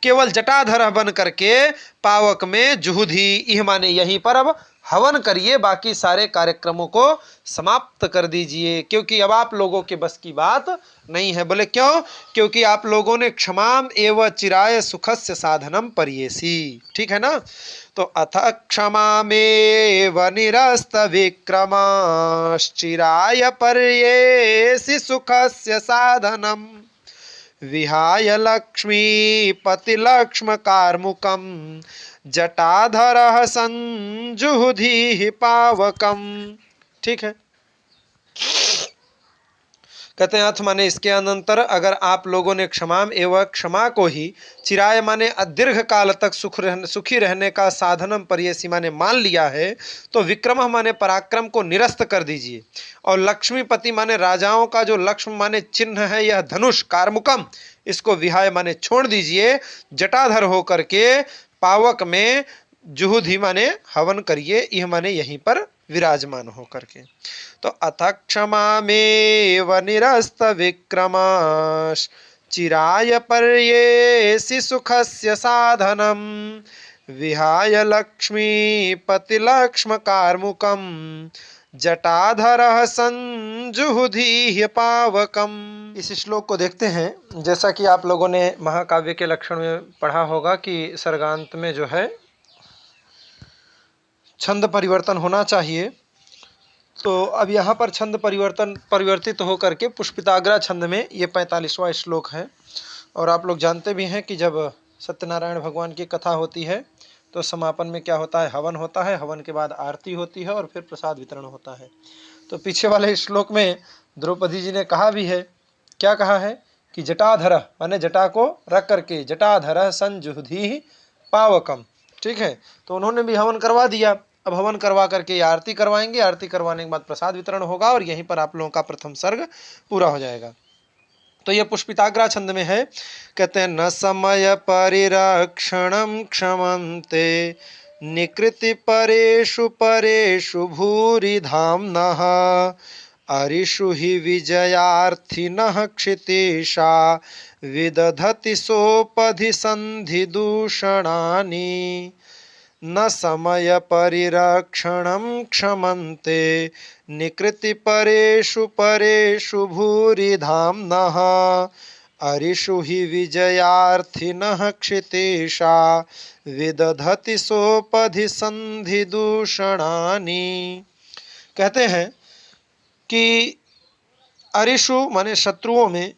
केवल जटाधर बन करके पावक में जुहुधि, इह माने यहीं पर अब हवन करिए, बाकी सारे कार्यक्रमों को समाप्त कर दीजिए, क्योंकि अब आप लोगों के बस की बात नहीं है। बोले क्यों? क्योंकि आप लोगों ने क्षमाम एवं चिराय सुखस्य साधनम परियेसी, ठीक है ना। तो अथ क्षमामेव निरस्त विक्रमश्चिराय पर्येसि सुखस्य साधनम विहाय लक्ष्मीपति लक्ष्म कार्मुकम जटाधर संजुहुधि पावकम। ठीक है, कहते हैं अथ माने इसके अनंतर अगर आप लोगों ने क्षमाम एवं क्षमा को ही चिराय माने दीर्घ काल तक सुखी रहने का साधनम पर्येसी माने मान लिया है, तो विक्रम माने पराक्रम को निरस्त कर दीजिए, और लक्ष्मीपति माने राजाओं का जो लक्ष्म माने चिन्ह है, यह धनुष कार्मुकम, इसको विहाय माने छोड़ दीजिए, जटाधर हो करके पावक में जुहुधि माने हवन करिए, यह माने यहीं पर विराजमान हो करके। तो अथ क्षमामेव निरस्त विक्रमश् चिराय पर्येसि सुखस्य साधनम विहाय लक्ष्मीपति लक्ष्म कार्मुकम जटाधर संजुहुधि पावकम। इस श्लोक को देखते हैं। जैसा कि आप लोगों ने महाकाव्य के लक्षण में पढ़ा होगा कि सर्गांत में जो है छंद परिवर्तन होना चाहिए, तो अब यहाँ पर छंद परिवर्तित होकर के पुष्पिताग्रा छंद में ये 45वां श्लोक है। और आप लोग जानते भी हैं कि जब सत्यनारायण भगवान की कथा होती है तो समापन में क्या होता है, हवन होता है, हवन के बाद आरती होती है और फिर प्रसाद वितरण होता है। तो पीछे वाले श्लोक में द्रौपदी जी ने कहा भी है, क्या कहा है कि जटाधर माने जटा को रख करके, जटाधर संजुहुधि पावकम। ठीक है, तो उन्होंने भी हवन करवा दिया। अब हवन करवा करके आरती करवाएंगे, आरती करवाने के बाद प्रसाद वितरण होगा और यहीं पर आप लोगों का प्रथम सर्ग पूरा हो जाएगा। तो यह पुष्पिताग्रा छंद में है। कहते हैं न समय परिरक्षणम क्षमन्ते निकृति परेषु परेषु भूरि धाम्नः अरिषु हि विजयार्थिनः क्षितिशा विदधति सोपधि संधि दूषणानि न समय परिरक्षणं क्षमन्ते निकृति परेषु परेषु भूरि धाम्नः अरिषु हि विजयार्थिनः क्षितिशा विदधति सोपधि संधि दूषणानि। कहते हैं कि अरिषु माने शत्रुओं में,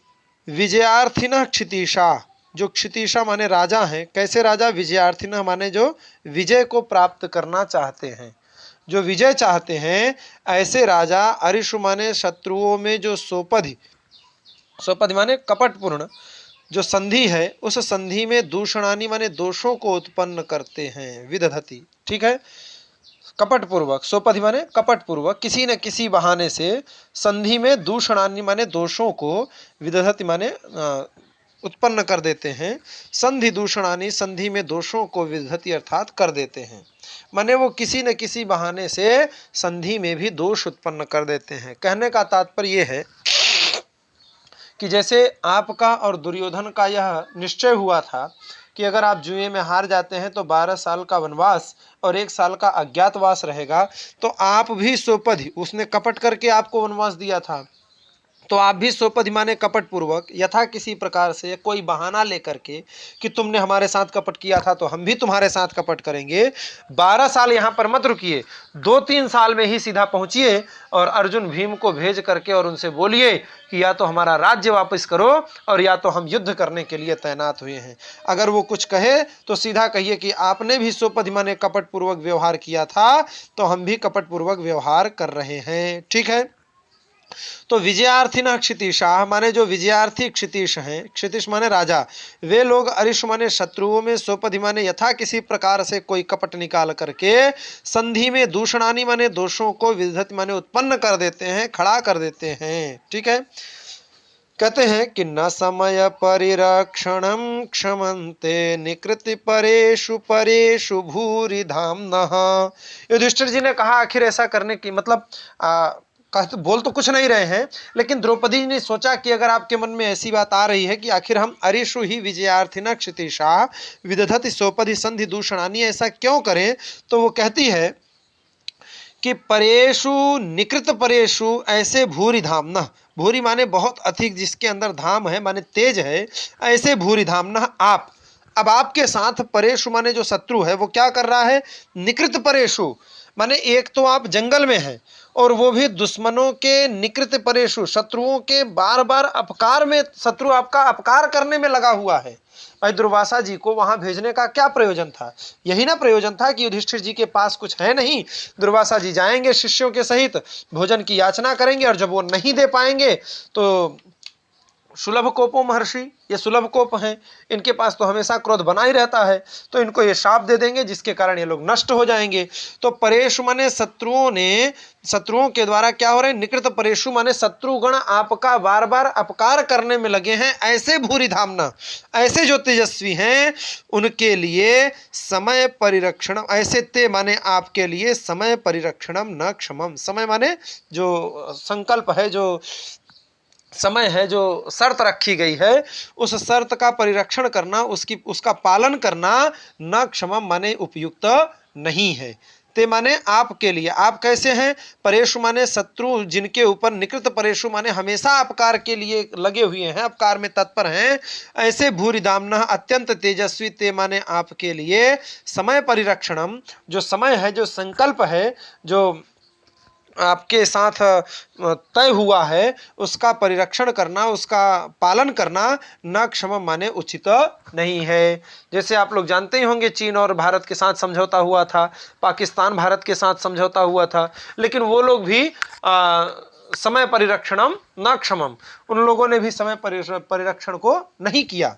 विजयार्थिनः क्षितिशा, जो क्षितिशा माने राजा हैं। कैसे राजा? विजयार्थिनः माने जो विजय को प्राप्त करना चाहते हैं, जो विजय चाहते हैं, ऐसे राजा। अरिषु माने शत्रुओं में जो सोपधि, सोपधि माने कपटपूर्ण जो संधि है, उस संधि में दूषणानी माने दोषों को उत्पन्न करते हैं। विदधति, ठीक है, कपटपूर्वक, सोपधि माने कपटपूर्वक, किसी न किसी बहाने से संधि में दूषणानी माने दोषों को, विदधति माने उत्पन्न कर देते हैं। संधि दूषणानी, संधि में दोषों को विदधति अर्थात कर देते हैं, माने वो किसी न किसी बहाने से संधि में भी दोष उत्पन्न कर देते हैं। कहने का तात्पर्य यह है कि जैसे आपका और दुर्योधन का यह निश्चय हुआ था कि अगर आप जुए में हार जाते हैं तो 12 साल का वनवास और 1 साल का अज्ञातवास रहेगा, तो आप भी सोपधि, उसने कपट करके आपको वनवास दिया था, तो आप भी सोपधि माने कपट पूर्वक यथा किसी प्रकार से कोई बहाना लेकर के कि तुमने हमारे साथ कपट किया था तो हम भी तुम्हारे साथ कपट करेंगे, 12 साल यहाँ पर मत रुकिए, 2-3 साल में ही सीधा पहुंचिए और अर्जुन भीम को भेज करके और उनसे बोलिए कि या तो हमारा राज्य वापस करो और या तो हम युद्ध करने के लिए तैनात हुए हैं। अगर वो कुछ कहे तो सीधा कहिए कि आपने भी सोपधि माने कपट पूर्वक व्यवहार किया था तो हम भी कपट पूर्वक व्यवहार कर रहे हैं। ठीक है। तो विजयार्थिना क्षितिशाह माने जो विजयार्थी क्षितिश हैं, क्षितिश माने राजा, वे लोग अरिश माने शत्रुओं में, सोपधि माने यथा किसी प्रकार से कोई कपट निकाल करके, संधि में दूषणानी माने दोषों को, विदधति माने उत्पन्न कर देते हैं, खड़ा कर देते हैं। ठीक है। कहते हैं कि न समय परिरक्षणम क्षमन्ते निकृति परेषु परेषु भूरि धाम्नः। युधिष्ठिर जी ने कहा आखिर ऐसा करने की मतलब बोल तो कुछ नहीं रहे हैं, लेकिन द्रौपदी ने सोचा कि अगर आपके मन में ऐसी बात आ रही है कि आखिर हम अरिषु ही विजयार्थिना क्षितिशा विदधति सोपधि संधि दूषणानी, ऐसा क्यों करें, तो वो कहती है कि परेशु निकृत परेशु ऐसे भूरि धामना, भूरि माने बहुत अधिक, जिसके अंदर धाम है माने तेज है, ऐसे भूरि धामना आप। अब आपके साथ परेशु माने जो शत्रु है वो क्या कर रहा है, निकृत परेशु माने एक तो आप जंगल में हैं और वो भी दुश्मनों के निकृत परेशु, शत्रुओं के बार बार अपकार में, शत्रु आपका अपकार करने में लगा हुआ है। भाई दुर्वासा जी को वहां भेजने का क्या प्रयोजन था, यही ना प्रयोजन था कि युधिष्ठिर जी के पास कुछ है नहीं, दुर्वासा जी जाएंगे शिष्यों के सहित, भोजन की याचना करेंगे और जब वो नहीं दे पाएंगे तो सुलभ कोपो महर्षि, ये सुलभ कोप हैं, इनके पास तो हमेशा क्रोध बना ही रहता है, तो इनको ये शाप दे देंगे जिसके कारण ये लोग नष्ट हो जाएंगे। तो परेशु माने शत्रुओं ने, शत्रुओं के द्वारा क्या हो रहे हैं, निकृत परेशु माने शत्रुगण आपका बार बार अपकार करने में लगे हैं, ऐसे भूरि धामना, ऐसे जो तेजस्वी हैं उनके लिए समय परिरक्षण, ऐसे ते माने आपके लिए समय परिरक्षणम न क्षमम, समय माने जो संकल्प है, जो समय है, जो शर्त रखी गई है, उस शर्त का परिरक्षण करना, उसका पालन करना न क्षमम माने उपयुक्त नहीं है। ते माने आपके लिए, आप कैसे हैं, परेशु माने शत्रु जिनके ऊपर, निकृत परेशु माने हमेशा अपकार के लिए लगे हुए हैं, अपकार में तत्पर हैं, ऐसे भूरि दामना अत्यंत तेजस्वी, ते माने आपके लिए समय परिरक्षणम, जो समय है, जो संकल्प है, जो आपके साथ तय हुआ है, उसका परिरक्षण करना, उसका पालन करना न क्षम माने उचित नहीं है। जैसे आप लोग जानते ही होंगे चीन और भारत के साथ समझौता हुआ था, पाकिस्तान भारत के साथ समझौता हुआ था, लेकिन वो लोग भी समय परिरक्षणम न क्षमम, उन लोगों ने भी समय परिरक्षण को नहीं किया।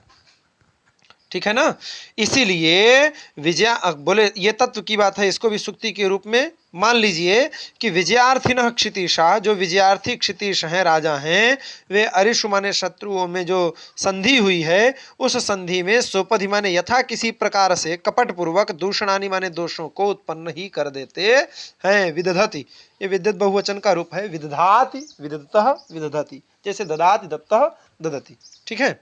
ठीक है ना। इसीलिए विजया बोले, ये तत्व की बात है, इसको भी सुक्ति के रूप में मान लीजिए कि विजयार्थिनः क्षितिशा, जो विजयार्थी क्षितिश हैं, राजा हैं, वे अरिषु माने शत्रुओं में जो संधि हुई है, उस संधि में सोपधि माने यथा किसी प्रकार से कपट पूर्वक, दूषणानी माने दोषों को उत्पन्न ही कर देते हैं। विदधति, ये विद्युत बहुवचन का रूप है, विदधाति विदधतः विदधति, जैसे ददाति दत्तः ददति। ठीक है,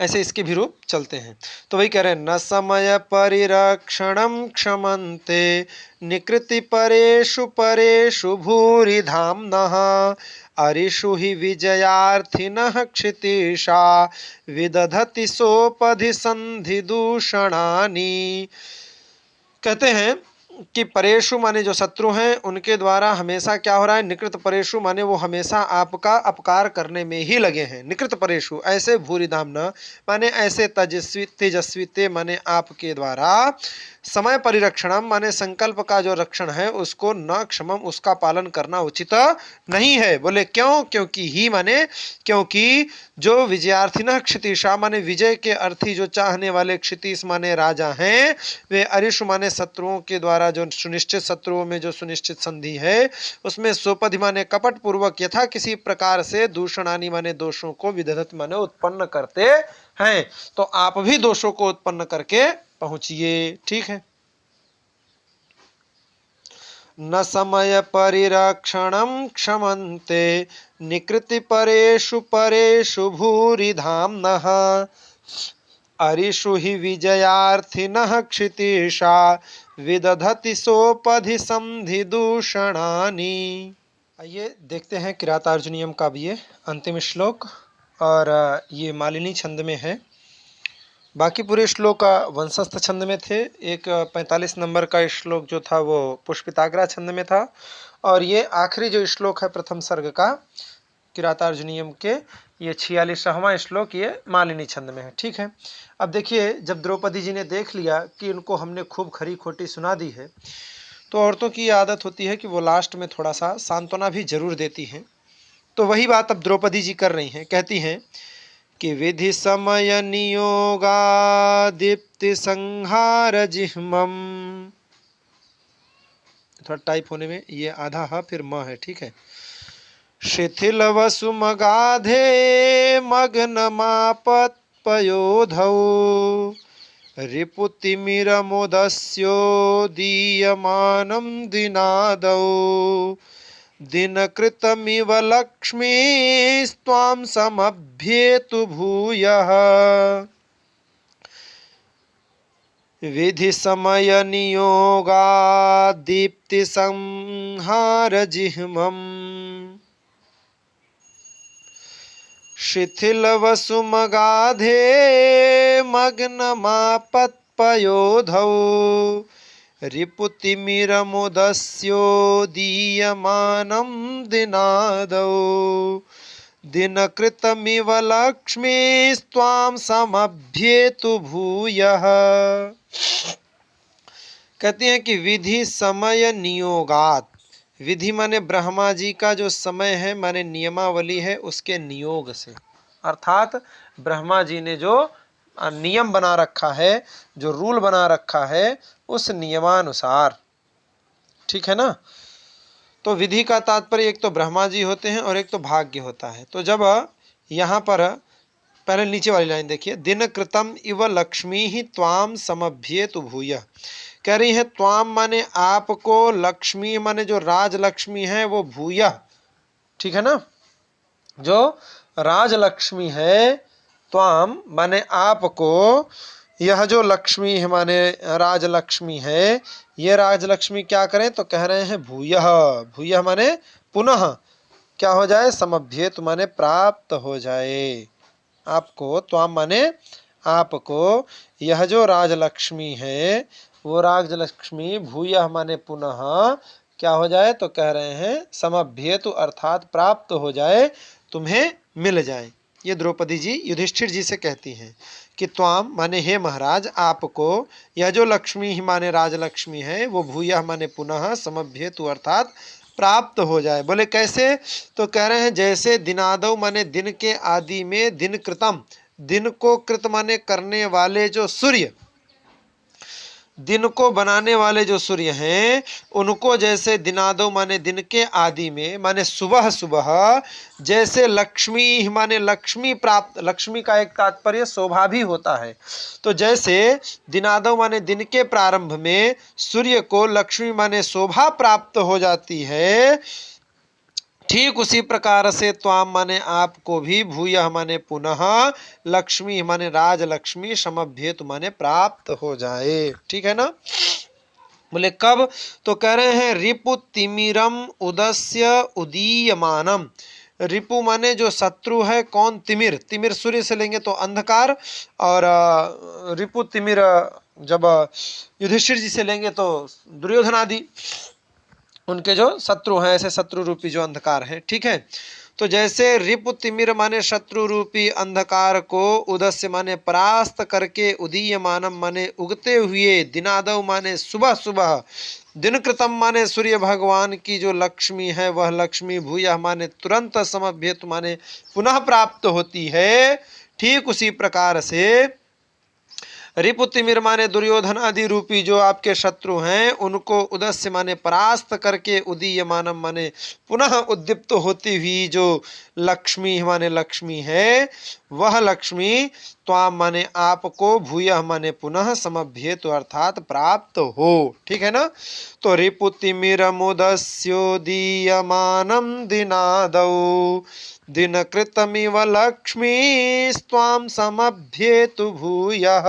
ऐसे इसके भी रूप चलते हैं। तो वही कह रहे हैं, न समय परिरक्षणम क्षमन्ते निकृति परेषु परेषु भूरि धाम्नः अरिषु हि विजयार्थिनः क्षितिशा विदधति सोपधि संधि दूषणानि। कहते हैं कि परेशु माने जो शत्रु हैं उनके द्वारा हमेशा क्या हो रहा है, निकृत परेशु माने वो हमेशा आपका अपकार करने में ही लगे हैं। निकृत परेशु ऐसे भूरि धामना माने ऐसे तेजस्वी, तेजस्वी ते माने आपके द्वारा समय परिरक्षणम माने संकल्प का जो रक्षण है उसको न क्षमम, उसका पालन करना उचित नहीं है। बोले क्यों, क्योंकि ही माने क्योंकि जो विजयार्थिनः क्षितिशा माने विजय के अर्थी, जो चाहने वाले, क्षितिश माने राजा हैं, वे अरिषु माने शत्रुओं के द्वारा जो सुनिश्चित, शत्रुओं में जो सुनिश्चित संधि है उसमें सोपधि माने कपट पूर्वक यथा किसी प्रकार से, दूषणानी माने दोषों को, विदधत माने उत्पन्न करते हैं। तो आप भी दोषों को उत्पन्न करके पहुंचिए। ठीक है। न समय परिरक्षणम क्षमन्ते निकृति परेषु परेषु भूरि धाम्नः अरिषु हि विजयार्थिनः क्षितिशा विदधति सोपधि संधि दूषणानि। आइए देखते हैं किरातार्जुनीयम का भी ये अंतिम श्लोक, और ये मालिनी छंद में है। बाकी पूरे श्लोक वंशस्थ छंद में थे। एक 45 नंबर का श्लोक जो था वो पुष्पिताग्रा छंद में था, और ये आखिरी जो श्लोक है प्रथम सर्ग का किरातार्जुनीयम के, ये 46वां श्लोक ये मालिनी छंद में है। ठीक है, अब देखिए, जब द्रौपदी जी ने देख लिया कि इनको हमने खूब खरी खोटी सुना दी है, तो औरतों की आदत होती है कि वो लास्ट में थोड़ा सा सांत्वना भी जरूर देती हैं। तो वही बात अब द्रौपदी जी कर रही हैं। कहती हैं कि विधि समय नियोगा दीप्ति संहार जिह्मम, थोड़ा टाइप होने में ये आधा ह फिर म है। ठीक है, शिथिल वसुमगाधे मग्नमापत् पयोधौ रिपुतिमिरमुदस्योदीयमानं दिनादौ दिनकृतमिव लक्ष्मीस्त्वां समभ्येतु भूयः विधि समय नियोगादीप्ति संहार जिह्मम् शिथिल वसुमगाधे मग्नमापत्पयोधौ रिपुतिमिरमुदस्योदीयमानं दिनादौ दिनकृतमिव लक्ष्मीस्त्वां समभ्येतु भूयः। कहती हैं कि विधि समय नियोगात, विधि माने ब्रह्मा जी का जो समय है, माने नियमावली है, उसके नियोग से, अर्थात ब्रह्मा जी ने जो नियम बना रखा है, जो रूल बना रखा है, उस नियमानुसार। ठीक है ना। तो विधि का तात्पर्य एक तो ब्रह्मा जी होते हैं और एक तो भाग्य होता है। तो जब यहाँ पर पहले नीचे वाली लाइन देखिए, दिन कृतम इव लक्ष्मी ही त्वाम समभ्येतु भूयः, कह रही है त्वाम माने आपको, लक्ष्मी माने जो राजलक्ष्मी है वो भूयः। ठीक है ना, जो राजलक्ष्मी है, त्वाम माने आपको, यह जो लक्ष्मी है माने राजलक्ष्मी है, ये राजलक्ष्मी क्या करें, तो कह रहे हैं भूयः। भूयः माने पुनः क्या हो जाए, समभ्येत माने प्राप्त हो जाए आपको। त्वाम माने आपको, यह जो राजलक्ष्मी है वो राजलक्ष्मी भूयः माने पुनः क्या हो जाए, तो कह रहे हैं समभ्येतु अर्थात प्राप्त हो जाए, तुम्हें मिल जाए। ये द्रौपदी जी युधिष्ठिर जी से कहती हैं कि त्वाम माने हे महाराज, आपको, यह जो लक्ष्मी ही माने राजलक्ष्मी है वो भूयः माने पुनः, समभ्येतु अर्थात प्राप्त हो जाए। बोले कैसे, तो कह रहे हैं जैसे दिनादौ माने दिन के आदि में, दिन कृतम दिन को, कृत माने करने वाले जो सूर्य, दिन को बनाने वाले जो सूर्य हैं, उनको जैसे दिनादो माने दिन के आदि में, माने सुबह सुबह, जैसे लक्ष्मी माने लक्ष्मी प्राप्त, लक्ष्मी का एक तात्पर्य शोभा भी होता है। तो जैसे दिनादो माने दिन के प्रारंभ में सूर्य को लक्ष्मी माने शोभा प्राप्त हो जाती है, ठीक उसी प्रकार से त्वाम माने आपको भी, भूयः माने पुनः, लक्ष्मी माने राजलक्ष्मी, समभ्येतु माने प्राप्त हो जाए। ठीक है ना। बोले कब, तो कह रहे हैं रिपु तिमिरम उदस्य उदीयमानम। रिपु माने जो शत्रु है, कौन, तिमिर, तिमिर सूर्य से लेंगे तो अंधकार, और रिपु तिमिर जब युधिष्ठिर जी से लेंगे तो दुर्योधन आदि, उनके जो शत्रु हैं, ऐसे शत्रु रूपी जो अंधकार है। ठीक है, तो जैसे रिपु तिमिर माने शत्रु रूपी अंधकार को, उदस्य माने परास्त करके, उदीयमानम माने उगते हुए, दिनादव माने सुबह सुबह, दिन कृतम माने सूर्य भगवान की जो लक्ष्मी है वह लक्ष्मी, भूयः माने तुरंत, समभ्येतु माने पुनः प्राप्त होती है। ठीक उसी प्रकार से रिपुतिमिर माने दुर्योधन आदि रूपी जो आपके शत्रु हैं, उनको उदस्य माने परास्त करके, उदीयमानम माने पुनः उद्दीप्त होती हुई जो लक्ष्मी माने लक्ष्मी है, वह लक्ष्मी त्वाम माने आपको, भूयः माने पुनः, समभ्येतु अर्थात प्राप्त हो। ठीक है ना। तो रिपुतिमिर मुदस्योदीयमानं दिनादौ दिनकृतमिव लक्ष्मीस्त्वां समभ्येतु भूयः।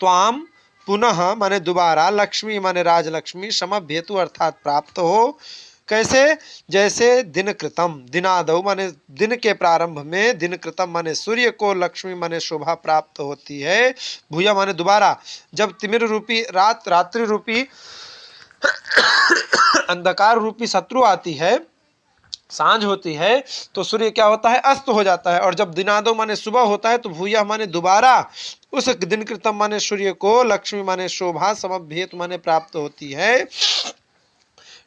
त्वाम पुनः माने दोबारा, लक्ष्मी माने राजलक्ष्मी, समभ्येतु अर्थात प्राप्त हो, कैसे? जैसे दिन कृतम, दिनादौ माने दिन के प्रारंभ में, दिन कृतम माने सूर्य को लक्ष्मी माने शोभा प्राप्त होती है, भूया माने दोबारा, जब तिमिर रूपी रात्रि रूपी अंधकार रूपी शत्रु आती है, सांझ होती है, तो सूर्य क्या होता है? अस्त हो जाता है। और जब दिनादो माने सुबह होता है तो भूया माने दोबारा उस दिन कृतम माने सूर्य को लक्ष्मी माने शोभा समभ्येत माने प्राप्त होती है।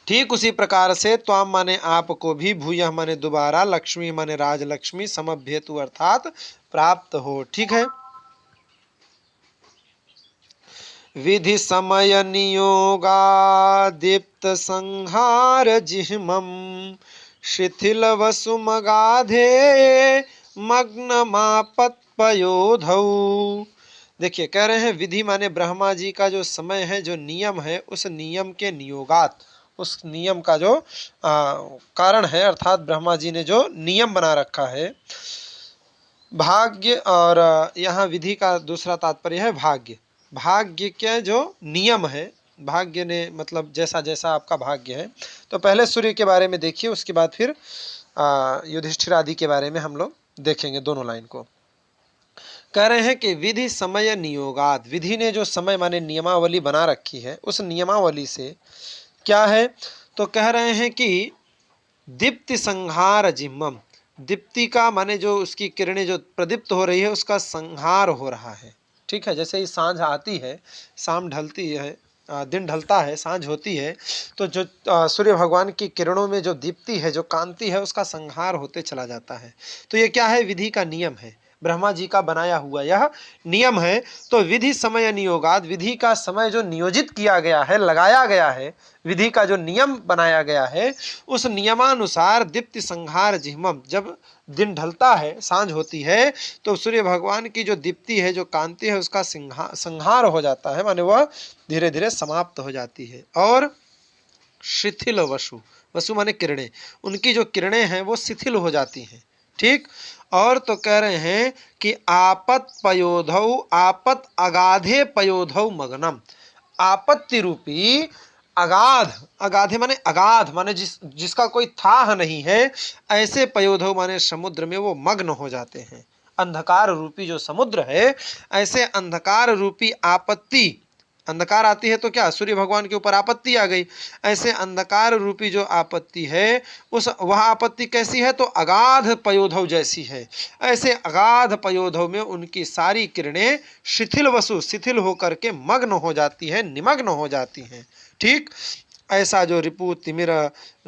ठीक उसी प्रकार से त्वाम माने आपको भी, भूयः माने दोबारा, लक्ष्मी माने राजलक्ष्मी, समभ्येतु अर्थात प्राप्त हो। ठीक है। विधि समय नियोगा दीप्त संहार जिह्मम शिथिल वसुमगाधे मग्नमापत्पयोधौ। देखिए कह रहे हैं विधि माने ब्रह्मा जी का जो समय है, जो नियम है, उस नियम के नियोगात, उस नियम का जो कारण है, अर्थात ब्रह्मा जी ने जो नियम बना रखा है, भाग्य, और यहाँ विधि का दूसरा तात्पर्य है भाग्य। भाग्य के जो नियम है, भाग्य ने मतलब जैसा जैसा आपका भाग्य है। तो पहले सूर्य के बारे में देखिए, उसके बाद फिर युधिष्ठिर आदि के बारे में हम लोग देखेंगे दोनों लाइन को। कह रहे हैं कि विधि समय नियोगात, विधि ने जो समय माने नियमावली बना रखी है, उस नियमावली से क्या है? तो कह रहे हैं कि दीप्ति संहार जिम्मम, दीप्ति का माने जो उसकी किरणें जो प्रदीप्त हो रही है, उसका संहार हो रहा है। ठीक है। जैसे ही सांझ आती है, शाम ढलती है, दिन ढलता है, सांझ होती है, तो जो सूर्य भगवान की किरणों में जो दीप्ति है, जो कांति है, उसका संहार होते चला जाता है। तो ये क्या है? विधि का नियम है, ब्रह्मा जी का बनाया हुआ यह नियम है। तो विधि समय नियोगाद, विधि का समय जो नियोजित किया गया है, लगाया गया है, विधि का जो नियम बनाया गया है, उस नियमानुसार दीप्ति संहार जिह्मम, जब दिन ढलता है, सांझ होती है, तो सूर्य भगवान की जो दीप्ति है, जो कांति है, उसका संहार हो जाता है, माने वह धीरे धीरे समाप्त हो जाती है। और शिथिल वसु, वसु माने किरणें, उनकी जो किरणें हैं वो शिथिल हो जाती हैं। ठीक। और तो कह रहे हैं कि आपत पयोधौ, आपत अगाधे पयोधौ मग्नम, आपत्ति रूपी अगाध, अगाधे माने अगाध, माने जिसका कोई थाह नहीं है, ऐसे पयोधौ माने समुद्र में वो मग्न हो जाते हैं। अंधकार रूपी जो समुद्र है, ऐसे अंधकार रूपी आपत्ति, अंधकार आती है तो क्या? सूर्य भगवान के ऊपर आपत्ति आ गई। ऐसे अंधकार रूपी जो आपत्ति है, उस वह आपत्ति कैसी है? तो अगाध पयोधव जैसी है। ऐसे अगाध पयोधव में उनकी सारी किरणें शिथिल वसु, शिथिल होकर के मग्न हो जाती है, निमग्न हो जाती हैं। ठीक। ऐसा जो रिपु तिमिर,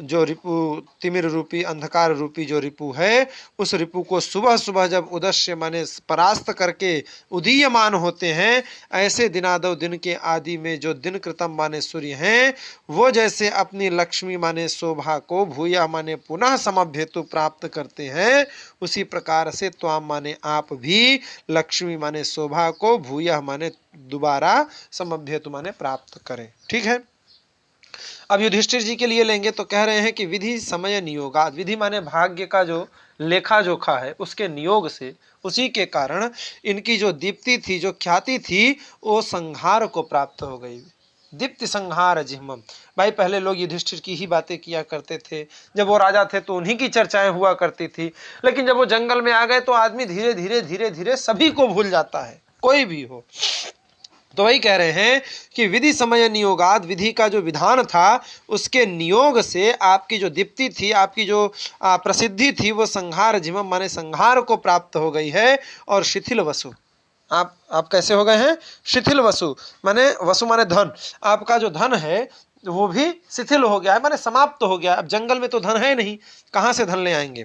जो रिपु तिमिर रूपी अंधकार रूपी जो रिपु है, उस रिपु को सुबह सुबह जब उदस्य माने परास्त करके उदीयमान होते हैं, ऐसे दिनादव, दिन के आदि में जो दिन कृतम माने सूर्य हैं, वो जैसे अपनी लक्ष्मी माने शोभा को भूया माने पुनः समभ्येतु प्राप्त करते हैं, उसी प्रकार से त्वाम माने आप भी लक्ष्मी माने शोभा को भूया माने दोबारा समभ्येतु माने प्राप्त करें। ठीक है। अब युधिष्ठिर जी के लिए लेंगे तो कह रहे हैं कि विधि समय नियोगा, विधि माने भाग्य का जो लेखा जोखा है, उसके नियोग से, उसी के कारण इनकी जो दीप्ति थी, जो ख्याति थी, वो संहार को प्राप्त हो गई। दीप्ति संहार जिह्मम। भाई पहले लोग युधिष्ठिर की ही बातें किया करते थे, जब वो राजा थे तो उन्हीं की चर्चाएं हुआ करती थी, लेकिन जब वो जंगल में आ गए तो आदमी धीरे धीरे धीरे धीरे सभी को भूल जाता है, कोई भी हो। तो वही कह रहे हैं कि विधि समय नियोगाद, विधि का जो विधान था, उसके नियोग से आपकी जो दीप्ति थी, आपकी जो प्रसिद्धि थी, वो संहार जिह्मम माने संहार को प्राप्त हो गई है। और शिथिल वसु, आप कैसे हो गए हैं? शिथिल वसु माने, वसु माने धन, आपका जो धन है वो भी शिथिल हो गया है, माने समाप्त हो गया। अब जंगल में तो धन है नहीं, कहाँ से धन ले आएंगे?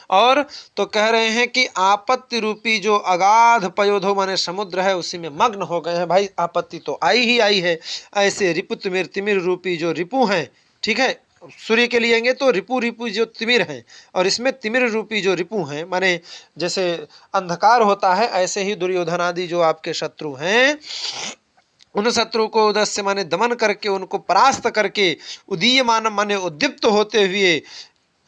और तो कह रहे हैं कि आपत्ति रूपी जो अगाध पयोधो माने समुद्र है, उसी में मग्न हो गए हैं। भाई आपत्ति तो आई ही आई है। ऐसे रिपु तिमिर, तिमिर रूपी जो रिपु हैं, ठीक है, सूर्य के लिएंगे तो रिपु रिपु जो तिमिर हैं, और इसमें तिमिर रूपी जो रिपु हैं, माने जैसे अंधकार होता है, ऐसे ही दुर्योधन आदि जो आपके शत्रु हैं, उन शत्रु को उदस्य माने दमन करके, उनको परास्त करके, उदीयमान माने उद्दीप्त होते हुए,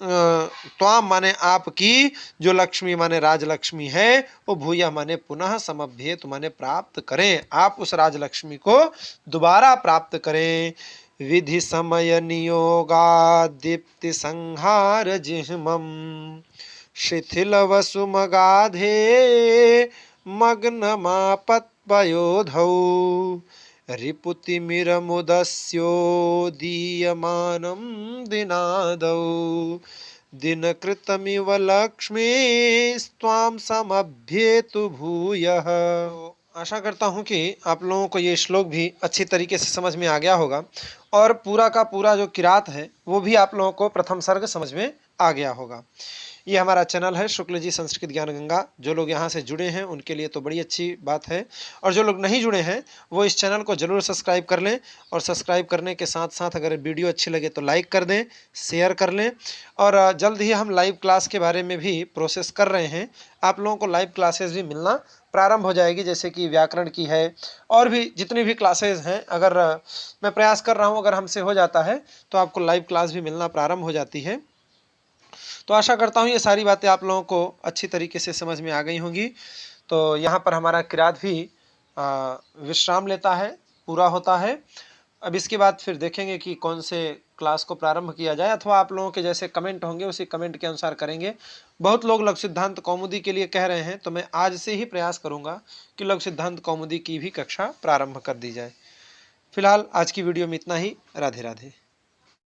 त्वाम माने आपकी जो लक्ष्मी माने राजलक्ष्मी है, वो भूया माने पुनः समभ्येत माने प्राप्त करें, आप उस राजलक्ष्मी को दोबारा प्राप्त करें। विधि समय नियोगादीप्ति संहार जिह्मम् शिथिल वसुमगाधे मग्नमापत्पयोधौ रिपुतिमिरमुदस्योदीयमानं दिनादौ दिनकृतमिव लक्ष्मीस्त्वां समभ्येतु भूयः। आशा करता हूँ कि आप लोगों को ये श्लोक भी अच्छी तरीके से समझ में आ गया होगा और पूरा का पूरा जो किरात है वो भी आप लोगों को प्रथम सर्ग समझ में आ गया होगा। ये हमारा चैनल है शुक्ल जी संस्कृत ज्ञान गंगा। जो लोग यहाँ से जुड़े हैं उनके लिए तो बड़ी अच्छी बात है, और जो लोग नहीं जुड़े हैं वो इस चैनल को ज़रूर सब्सक्राइब कर लें, और सब्सक्राइब करने के साथ साथ अगर वीडियो अच्छी लगे तो लाइक कर दें, शेयर कर लें। और जल्द ही हम लाइव क्लास के बारे में भी प्रोसेस कर रहे हैं। आप लोगों को लाइव क्लासेस भी मिलना प्रारंभ हो जाएगी, जैसे कि व्याकरण की है और भी जितनी भी क्लासेज हैं। अगर मैं प्रयास कर रहा हूँ, अगर हमसे हो जाता है तो आपको लाइव क्लास भी मिलना प्रारंभ हो जाती है। तो आशा करता हूँ ये सारी बातें आप लोगों को अच्छी तरीके से समझ में आ गई होंगी। तो यहाँ पर हमारा किरात भी विश्राम लेता है, पूरा होता है। अब इसके बाद फिर देखेंगे कि कौन से क्लास को प्रारंभ किया जाए, अथवा आप लोगों के जैसे कमेंट होंगे उसी कमेंट के अनुसार करेंगे। बहुत लोग लघु सिद्धांत कौमुदी के लिए कह रहे हैं, तो मैं आज से ही प्रयास करूँगा कि लघु सिद्धांत कौमुदी की भी कक्षा प्रारंभ कर दी जाए। फिलहाल आज की वीडियो में इतना ही। राधे राधे।